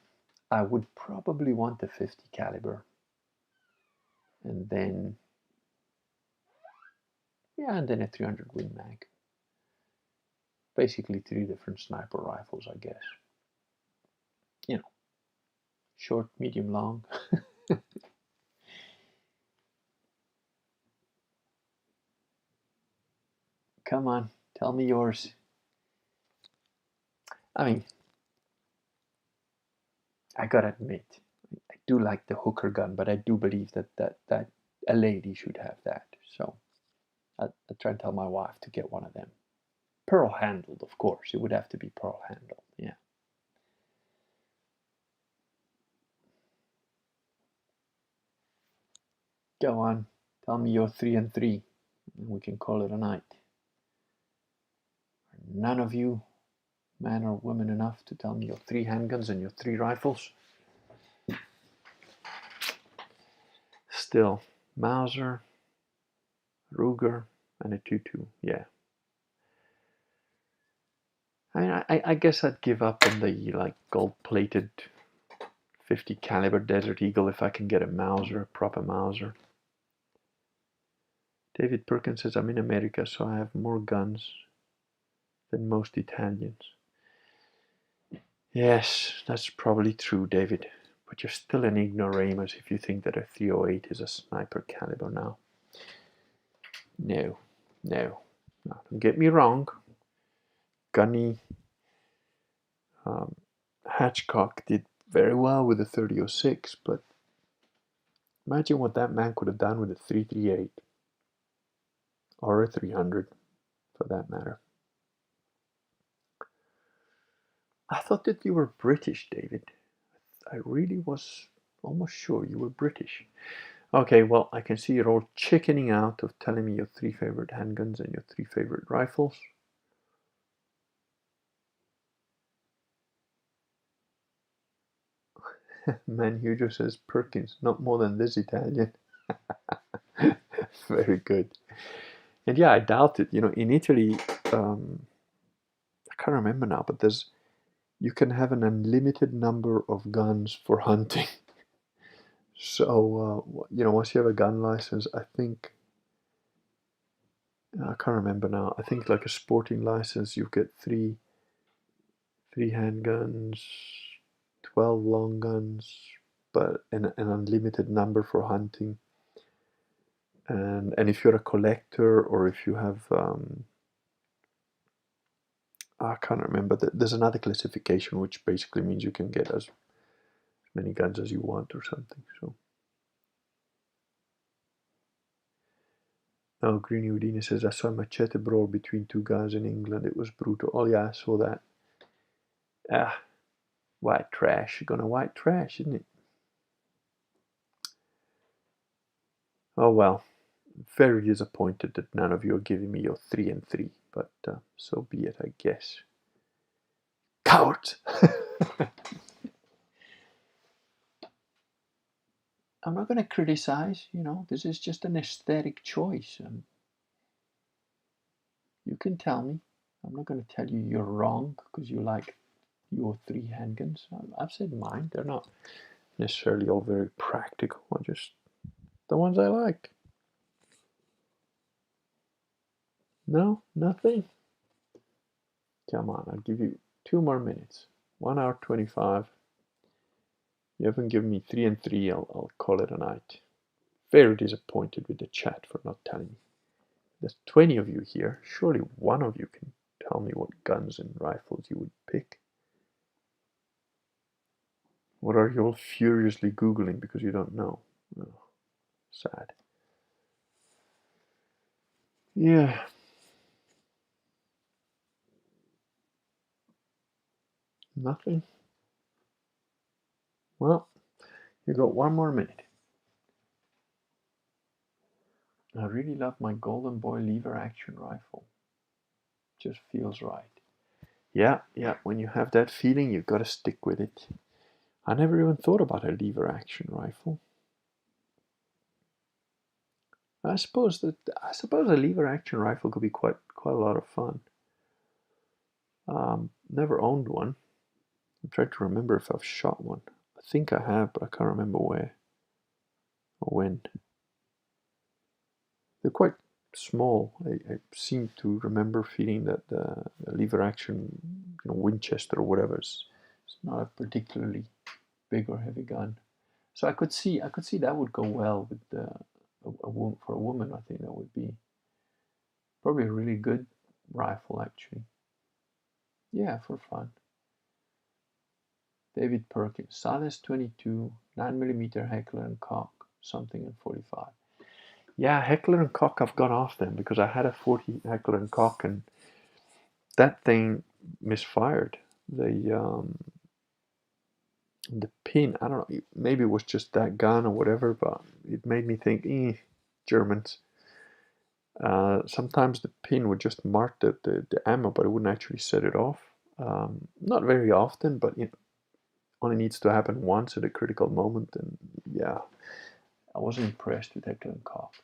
I would probably want the 50 caliber. And then, yeah, and then a 300 Win Mag. Basically 3 different sniper rifles, I guess. You know, short, medium, long. Come on, tell me yours. I mean, I gotta admit, I do like the hooker gun, but I do believe that a lady should have that. So I try and tell my wife to get one of them. Pearl handled, of course. It would have to be pearl handled. Yeah. Go on. Tell me you're 3 and 3, and we can call it a night. None of you, man or woman, enough to tell me your 3 handguns and your 3 rifles? Still, Mauser, Ruger, and a 2.2. Yeah. I mean, I guess I'd give up on the like gold-plated 50 caliber Desert Eagle if I can get a Mauser, a proper Mauser. David Perkins says, I'm in America, so I have more guns than most Italians. Yes, that's probably true, David. But you're still an ignoramus if you think that a 308 is a sniper caliber now. No, no. Don't get me wrong. Gunny Hatchcock did very well with the 3006, but imagine what that man could have done with a 338 or a 300 for that matter. I thought that you were British, David. I really was almost sure you were British. Okay, well, I can see you're all chickening out of telling me your 3 favorite handguns and your 3 favorite rifles. Man Hugo says Perkins, not more than this Italian. Very good. And yeah, I doubt it. You know, in Italy, I can't remember now, but you can have an unlimited number of guns for hunting. So, you know, once you have a gun license, I think, I can't remember now, I think like a sporting license, you get three handguns, 12 long guns, but an unlimited number for hunting. And if you're a collector or if you have, I can't remember, there's another classification which basically means you can get as many guns as you want or something. So. Oh, Greeny Houdini says, I saw a machete brawl between 2 guys in England. It was brutal. Oh, yeah, I saw that. Ah, white trash. You're gonna white trash, isn't it? Oh, well. Very disappointed that none of you are giving me your 3 and 3, but so be it, I guess. Cowards! I'm not going to criticize, you know, this is just an aesthetic choice. You can tell me. I'm not going to tell you you're wrong because you like your 3 handguns. I've said mine. They're not necessarily all very practical. Just the ones I like. No, nothing. Come on, I'll give you 2 more minutes. 1 hour 25. You haven't given me 3 and 3. I'll call it a night. Very disappointed with the chat for not telling me. There's 20 of you here. Surely one of you can tell me what guns and rifles you would pick. What are you all furiously Googling because you don't know? Oh, sad. Yeah. Nothing. Well, you got 1 more minute. I really love my Golden Boy lever action rifle. Just feels right. Yeah, when you have that feeling, you've got to stick with it. I never even thought about a lever action rifle. I suppose a lever action rifle could be quite a lot of fun. Never owned one. I'm trying to remember if I've shot one. I think I have, but I can't remember where or when. They're quite small. I seem to remember feeling that the lever action, you know, Winchester or whatever, is not a particularly big or heavy gun. So I could see that would go well with for a woman. I think that would be probably a really good rifle, actually. Yeah, for fun. David Perkins, Silas 22, 9mm Heckler and Koch, something in 45. Yeah, Heckler and Koch, I've gone off them because I had a 40 Heckler and Koch and that thing misfired. The pin, I don't know, maybe it was just that gun or whatever, but it made me think, Germans. Sometimes the pin would just mark the ammo, but it wouldn't actually set it off. Not very often, but only needs to happen once at a critical moment. And yeah, I wasn't impressed with Heckler and Koch.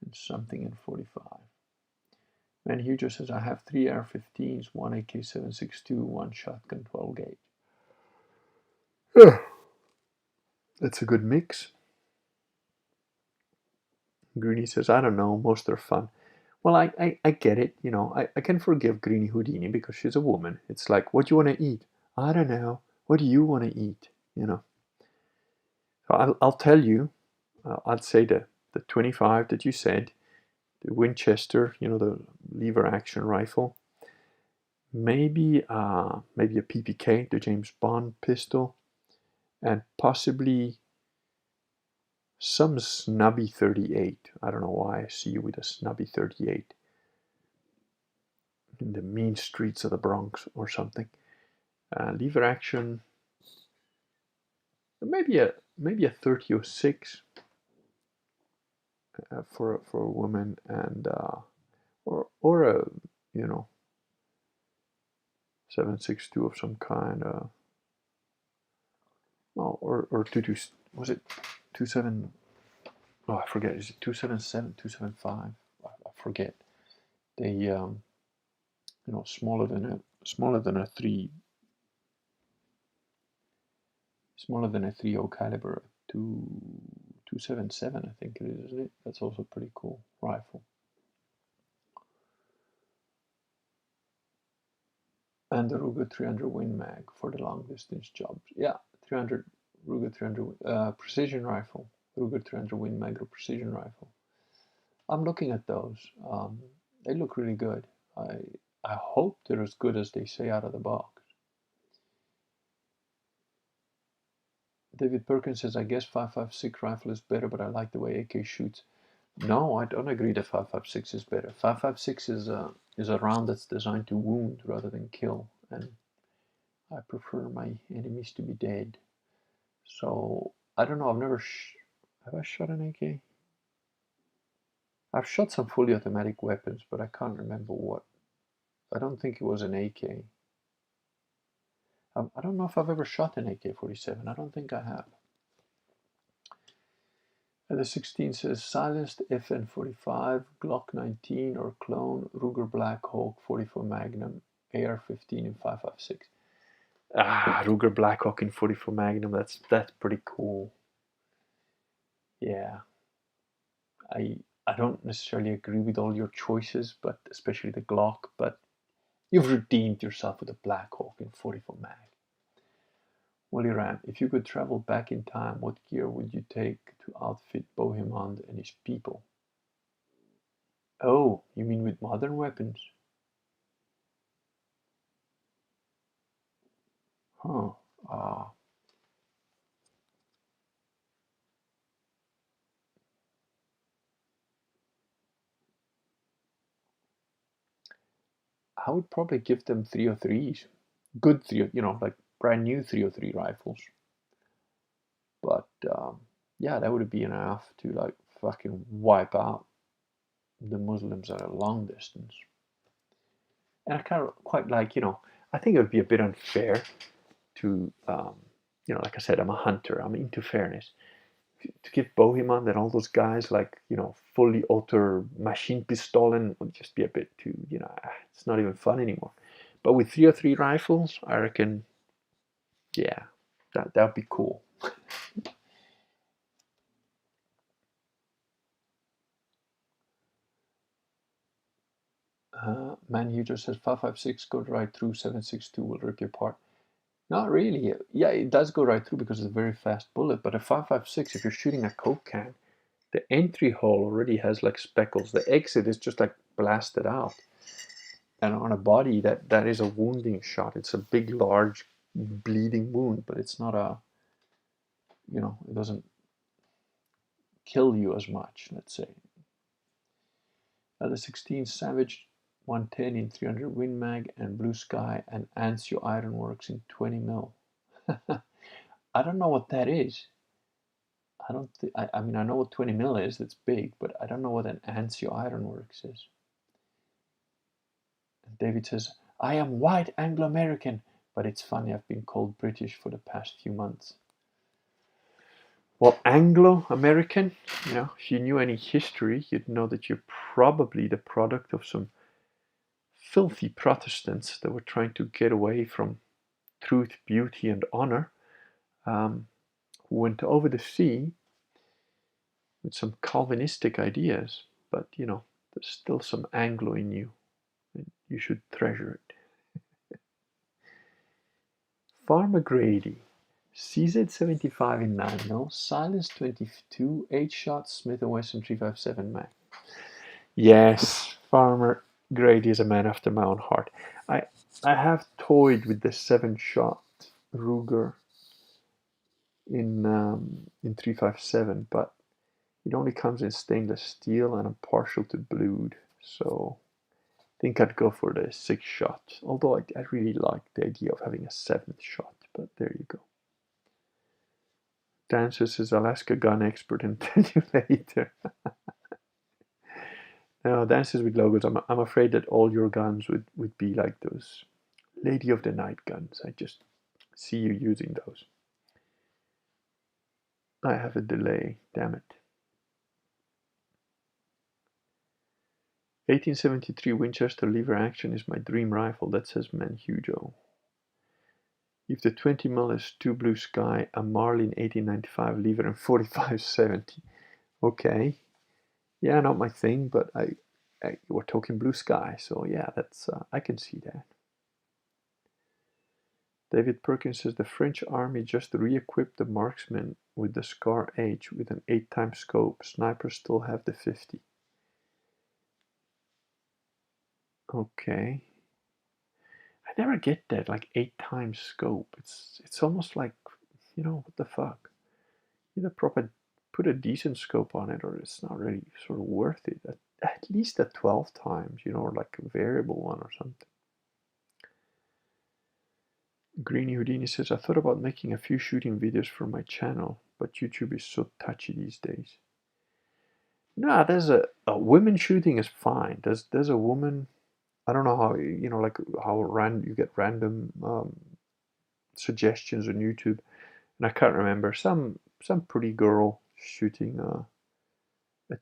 And something in 45. Man, Hugh just says, I have 3 AR-15s, 1 AK-762, 1 shotgun 12 gauge. Yeah, that's a good mix. Greeny says, I don't know, most are fun. Well, I get it, I can forgive Greeny Houdini because she's a woman. It's like, what do you want to eat? I don't know. What do you want to eat? So I'll tell you, I'd say the 25 that you said, the Winchester, the lever action rifle, maybe a PPK, the James Bond pistol, and possibly some snubby 38. I don't know why I see you with a snubby 38 in the mean streets of the Bronx or something. Lever action, maybe a 30-06 for a woman, and or a 7.62 of some kind. Or 22, was it 27? Oh, I forget. Is it 277, 275? I forget. They smaller than a 3.0 caliber, 277, I think it is, isn't it? That's also a pretty cool rifle. And the Ruger 300 Win Mag for the long distance jobs. Yeah, 300 Ruger 300 precision rifle, Ruger 300 Win Mag or precision rifle. I'm looking at those. They look really good. I hope they're as good as they say out of the box. David Perkins says, I guess 5.56 rifle is better, but I like the way AK shoots. No, I don't agree that 5.56 is better. 5.56 is a round that's designed to wound rather than kill, and I prefer my enemies to be dead. So I don't know. I've never have I shot an AK? I've shot some fully automatic weapons, but I can't remember what. I don't think it was an AK. I don't know if I've ever shot an AK-47. I don't think I have. And the 16 says silenced FN-45, Glock 19 or clone, Ruger Black Hawk 44 Magnum, AR-15 and 5.56. Ruger Black Hawk in 44 Magnum. That's pretty cool. Yeah. I don't necessarily agree with all your choices, but especially the Glock, but you've redeemed yourself with a Black Hawk in 44 Mag. Wally Ram, if you could travel back in time, what gear would you take to outfit Bohemond and his people? Oh, you mean with modern weapons? Huh. I would probably give them 303s. Good 3, like brand new 303 rifles. But yeah, that would be enough to like fucking wipe out the Muslims at a long distance. And I kind of quite like, I think it would be a bit unfair to, like I said, I'm a hunter, I'm into fairness. To give Bohemond and all those guys like, fully auto machine pistolen would just be a bit too, it's not even fun anymore. But with 303 rifles, I reckon, yeah, that'd be cool. Man, you just says 5.56 go right through, 7.62 will rip you apart. Not really. Yeah, it does go right through because it's a very fast bullet, but a 5.56, if you're shooting a Coke can, the entry hole already has like speckles. The exit is just like blasted out. And on a body, that is a wounding shot. It's a big, large bleeding wound, but it's not a, it doesn't kill you as much, let's say. The 16 Savage 110 in 300 Win Mag and Blue Sky and Anzio Ironworks in 20 mil. I don't know what that is. I don't think, I mean, I know what 20 mil is, that's big, but I don't know what an Anzio Ironworks is. And David says, I am white Anglo-American, but it's funny, I've been called British for the past few months. Well, Anglo-American, if you knew any history, you'd know that you're probably the product of some filthy Protestants that were trying to get away from truth, beauty, and honor, who went over the sea with some Calvinistic ideas, but there's still some Anglo in you, and you should treasure it. Farmer Grady, CZ75 in 9 mil, Silence 22, 8-shot Smith & Wesson 357 mag. Yes, Farmer Grady is a man after my own heart. I have toyed with the 7-shot Ruger in 357, but it only comes in stainless steel, and I'm partial to blued, so I think I'd go for the 6-shot. Although I really like the idea of having a 7th shot, but there you go. Dancer says Alaska gun expert and tell you later. No, Dances with Logos, I'm afraid that all your guns would be like those Lady of the Night guns. I just see you using those. I have a delay, damn it. 1873 Winchester lever action is my dream rifle, that says Manhujo. If the 20 mil is 2 Blue Sky, a Marlin 1895 lever and 4570. Okay. Yeah, not my thing, but we're talking Blue Sky, so yeah, that's I can see that. David Perkins says the French army just re-equipped the marksman with the Scar H with an 8-time scope. Snipers still have the 50. Okay. I never get that, like 8-time scope. It's almost like, what the fuck? Either put a decent scope on it, or it's not really sort of worth it. At least at 12 times, or like a variable one or something. Greeny Houdini says, I thought about making a few shooting videos for my channel, but YouTube is so touchy these days. Nah, there's a women shooting is fine. There's a woman, I don't know how, like how you get random suggestions on YouTube, and I can't remember, some pretty girl shooting a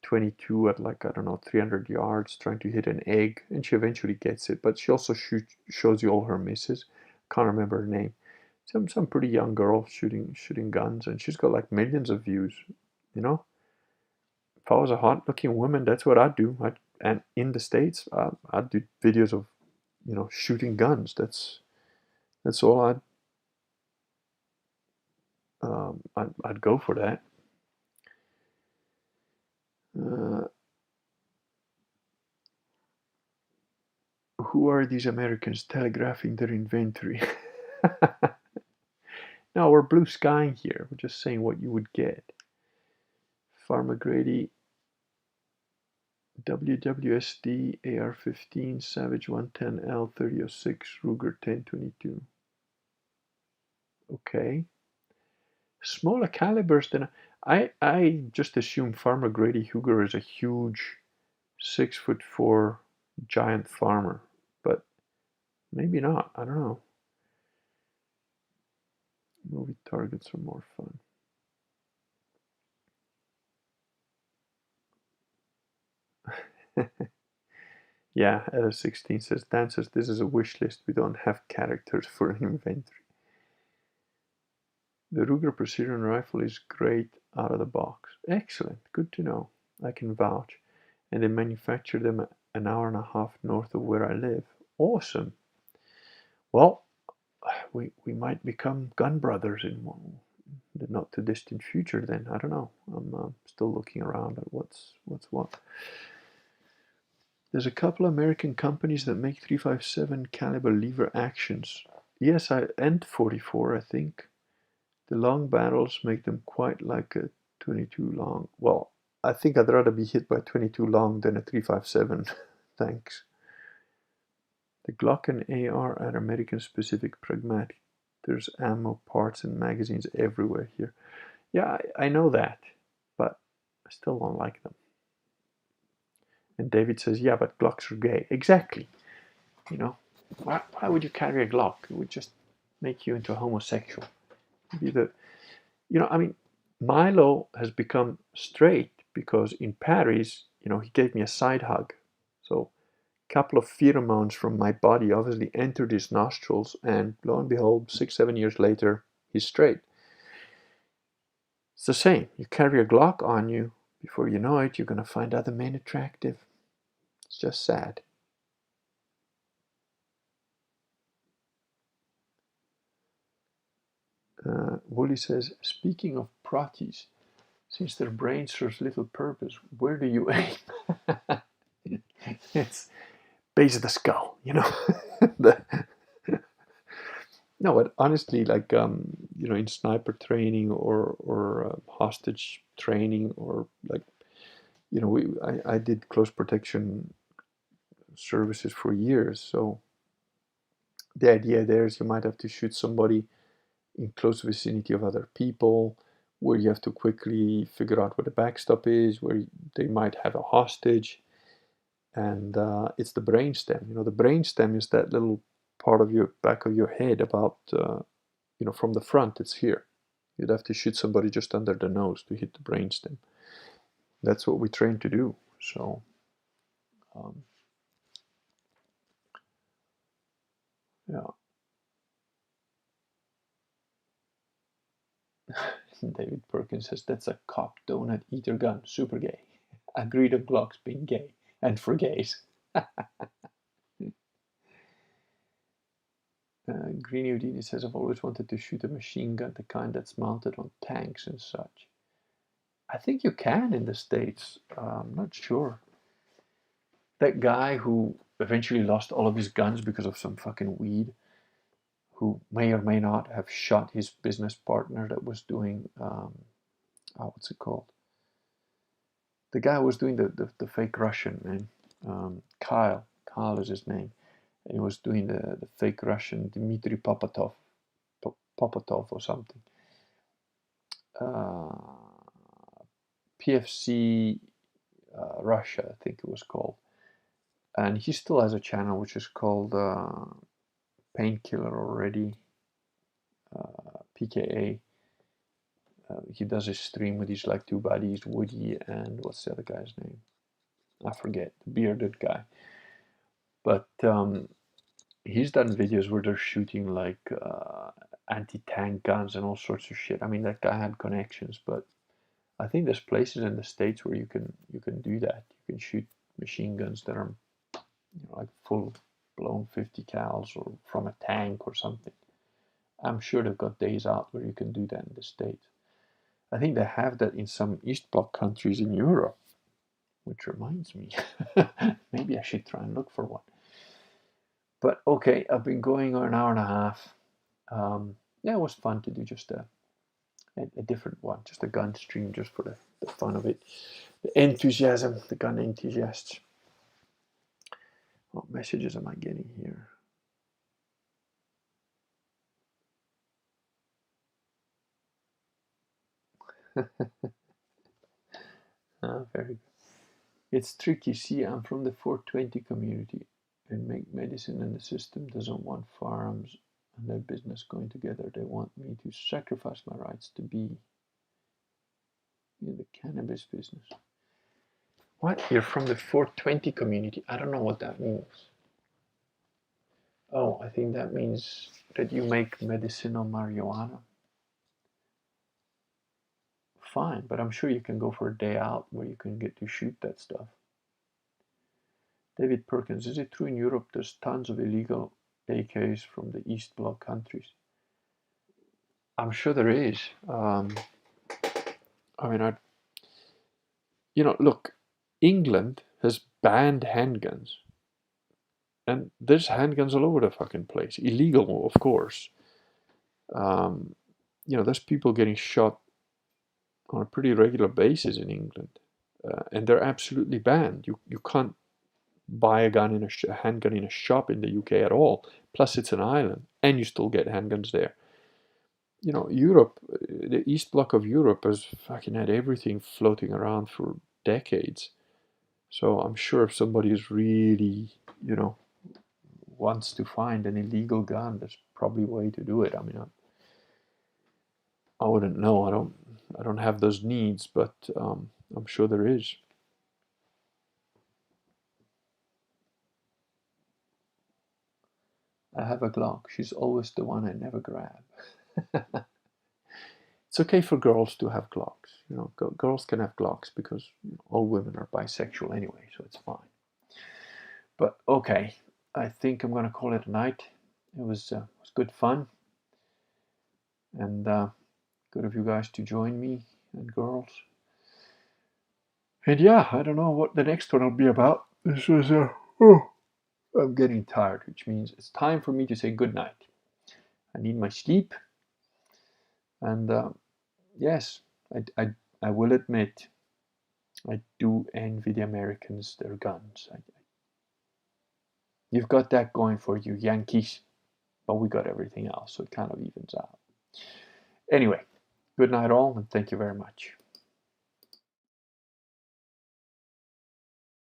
22 at, like, I don't know, 300 yards, trying to hit an egg, and she eventually gets it, but she also shows you all her misses. Can't remember her name. Some pretty young girl shooting guns, and she's got like millions of views. If I was a hot looking woman, that's what I'd do. And in the States, I'd do videos of shooting guns. That's all I'd go for that. Who are these Americans telegraphing their inventory? No, we're blue skying here. We're just saying what you would get. Farmer Grady, WWSD AR-15 Savage 110L 3006 Ruger 1022. Okay. Smaller calibers than I just assume Farmer Grady Huger is a huge 6'4" giant farmer, but maybe not. I don't know. Movie targets are more fun. Yeah, Ella16 says, Dan says this is a wish list. We don't have characters for an inventory. The Ruger Precision Rifle is great out of the box. Excellent, good to know. I can vouch. And they manufacture them an hour and a half north of where I live. Awesome. Well, we might become gun brothers in the not too distant future then. I don't know. I'm still looking around at what's what. There's a couple American companies that make .357 caliber lever actions. yes, and 44, I think. The long barrels make them quite like a 22 long. Well, I think I'd rather be hit by 22 long than a 357. Thanks. The Glock and AR are American specific pragmatic. There's ammo, parts, and magazines everywhere here. Yeah, I know that, but I still don't like them. And David says, yeah, but Glocks are gay. Exactly. You know, why would you carry a Glock? It would just make you into a homosexual. Be the, I mean, Milo has become straight because in Paris, he gave me a side hug. So a couple of pheromones from my body obviously entered his nostrils, and lo and behold, 6, 7 years later, he's straight. It's the same. You carry a Glock on you, before you know it, you're going to find other men attractive. It's just sad. Wooly says, speaking of pratis, since their brain serves little purpose, where do you aim? It's base of the skull, the, no, but honestly, like in sniper training or hostage training, or like I did close protection services for years, so the idea there is you might have to shoot somebody in close vicinity of other people, where you have to quickly figure out where the backstop is, where they might have a hostage, and it's the brainstem. The brainstem is that little part of your back of your head about from the front. It's here. You'd have to shoot somebody just under the nose to hit the brainstem. That's what we train to do. So yeah. David Perkins says that's a cop donut eater gun, super gay. Agreed on Glocks being gay and for gays. Greeny Houdini says, I've always wanted to shoot a machine gun, the kind that's mounted on tanks and such. I think you can in the States. I'm not sure. That guy who eventually lost all of his guns because of some fucking weed, who may or may not have shot his business partner that was doing, what's it called? The guy who was doing the fake Russian, man. Kyle. Kyle is his name. And he was doing the fake Russian, Dmitry Popatov or something. PFC Russia, I think it was called. And he still has a channel which is called Painkiller already, PKA. He does a stream with his like two buddies, Woody and what's the other guy's name? I forget, the bearded guy. But he's done videos where they're shooting like anti-tank guns and all sorts of shit. I mean, that guy had connections, but I think there's places in the States where you can do that. You can shoot machine guns that are like full blown 50 cals or from a tank or something. I'm sure they've got days out where you can do that in the States. I think they have that in some East Bloc countries in Europe, which reminds me, maybe I should try and look for one. But okay, I've been going on an hour and a half. Yeah, it was fun to do just a different one, just a gun stream, just for the fun of it. The enthusiasm, the gun enthusiasts. What messages am I getting here? Very good. It's tricky. See, I'm from the 420 community, and make medicine and the system doesn't want firearms and their business going together. They want me to sacrifice my rights to be in the cannabis business. What? You're from the 420 community? I don't know what that means. Oh, I think that means that you make medicinal marijuana. Fine, but I'm sure you can go for a day out where you can get to shoot that stuff. David Perkins, is it true in Europe there's tons of illegal AKs from the East Bloc countries? I'm sure there is. I mean, look, England has banned handguns, And there's handguns all over the fucking place. Illegal, of course. There's people getting shot on a pretty regular basis in England. And they're absolutely banned. You can't buy a gun in a handgun in a shop in the UK at all. Plus, it's an island, and you still get handguns there. Europe, the East Bloc of Europe has fucking had everything floating around for decades. So I'm sure if somebody is really, wants to find an illegal gun, there's probably a way to do it. I mean, I wouldn't know. I don't have those needs, but I'm sure there is. I have a Glock. She's always the one I never grab. It's okay for girls to have Glocks. Girls can have Glocks because all women are bisexual anyway, so it's fine. But okay, I think I'm gonna call it a night. It was good fun, and good of you guys to join me, and girls. And yeah, I don't know what the next one will be about. This was I'm getting tired, which means it's time for me to say good night. I need my sleep, and yes, I will admit, I do envy the Americans their guns. You've got that going for you, Yankees, but we got everything else, so it kind of evens out. Anyway, good night all, and thank you very much.